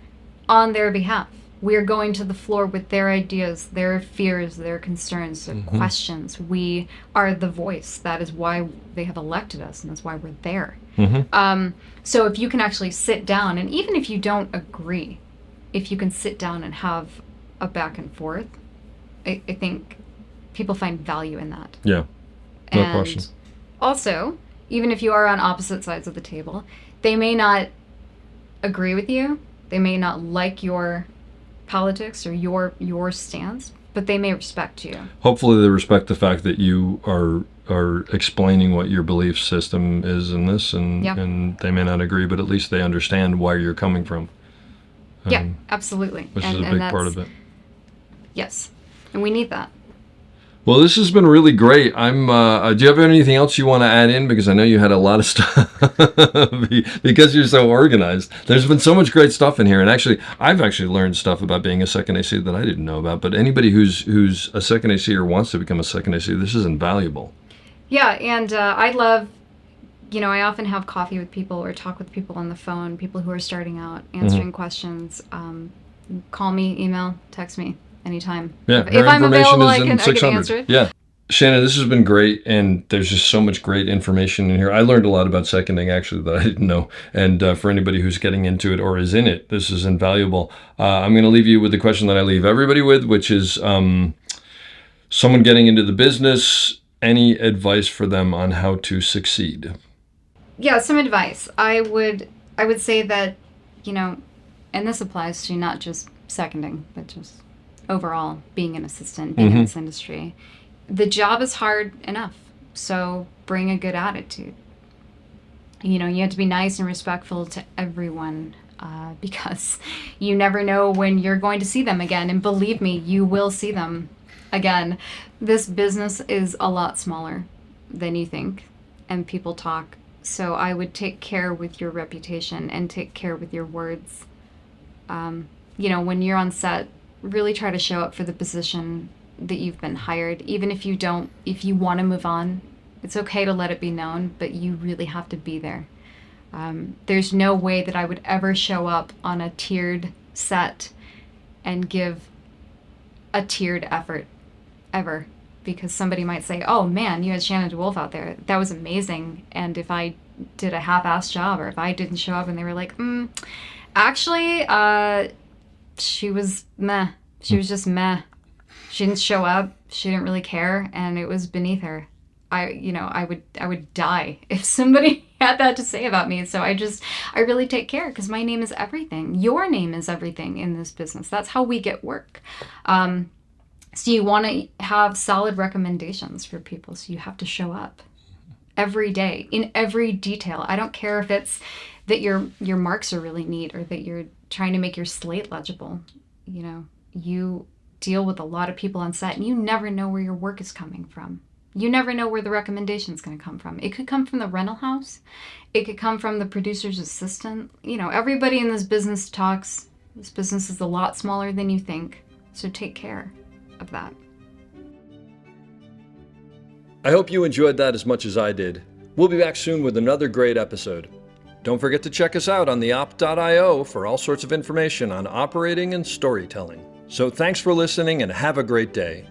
on their behalf. We are going to the floor with their ideas, their fears, their concerns, their questions. We are the voice. That is why they have elected us, and that's why we're there. So if you can actually sit down, and even if you don't agree, if you can sit down and have a back and forth, I think people find value in that.
Yeah. No
And
question.
also, even if you are on opposite sides of the table, they may not agree with you. They may not like your politics or your stance, but they may respect you.
Hopefully they respect the fact that you are explaining what your belief system is in this, and
Yeah.
and they may not agree, but at least they understand where you're coming from.
Yeah, absolutely.
Which is a big part of it.
Yes, and we need that.
Well, this has been really great. Do you have anything else you want to add in? Because I know you had a lot of stuff because you're so organized. There's been so much great stuff in here. And actually, I've learned stuff about being a second AC that I didn't know about. But anybody who's a second AC or wants to become a second AC, this is invaluable.
Yeah, and I love, I often have coffee with people or talk with people on the phone, people who are starting out, answering questions. Call me, email, text me. Anytime.
Yeah,
if I'm available, I can
600.
answer it.
Yeah. Shannon, this has been great, and there's just so much great information in here. I learned a lot about seconding, actually, that I didn't know. And for anybody who's getting into it or is in it, this is invaluable. I'm going to leave you with the question that I leave everybody with, which is someone getting into the business, any advice for them on how to succeed?
Yeah, some advice. I would say that, and this applies to not just seconding, but just overall being an assistant, being in this industry. The job is hard enough, so bring a good attitude. You have to be nice and respectful to everyone because you never know when you're going to see them again. And believe me, you will see them again. This business is a lot smaller than you think, and people talk. So I would take care with your reputation and take care with your words. When you're on set, really try to show up for the position that you've been hired. Even if you want to move on, it's okay to let it be known, but you really have to be there. There's no way that I would ever show up on a tiered set and give a tiered effort, ever. Because somebody might say, oh man, you had Shannon DeWolfe out there. That was amazing. And if I did a half-assed job, or if I didn't show up and they were like, actually, she was meh. She was just meh. She didn't show up. She didn't really care, and it was beneath her. I would die if somebody had that to say about me. So I really take care, because my name is everything. Your name is everything in this business. That's how we get work. So you want to have solid recommendations for people. So you have to show up every day in every detail. I don't care if it's that your marks are really neat or that you're trying to make your slate legible. You deal with a lot of people on set, and you never know where your work is coming from. You never know where the recommendation is going to come from. It could come from the rental house. It could come from the producer's assistant. Everybody in this business talks. This business is a lot smaller than you think. So take care of that.
I hope you enjoyed that as much as I did. We'll be back soon with another great episode. Don't forget to check us out on theop.io for all sorts of information on operating and storytelling. So thanks for listening, and have a great day.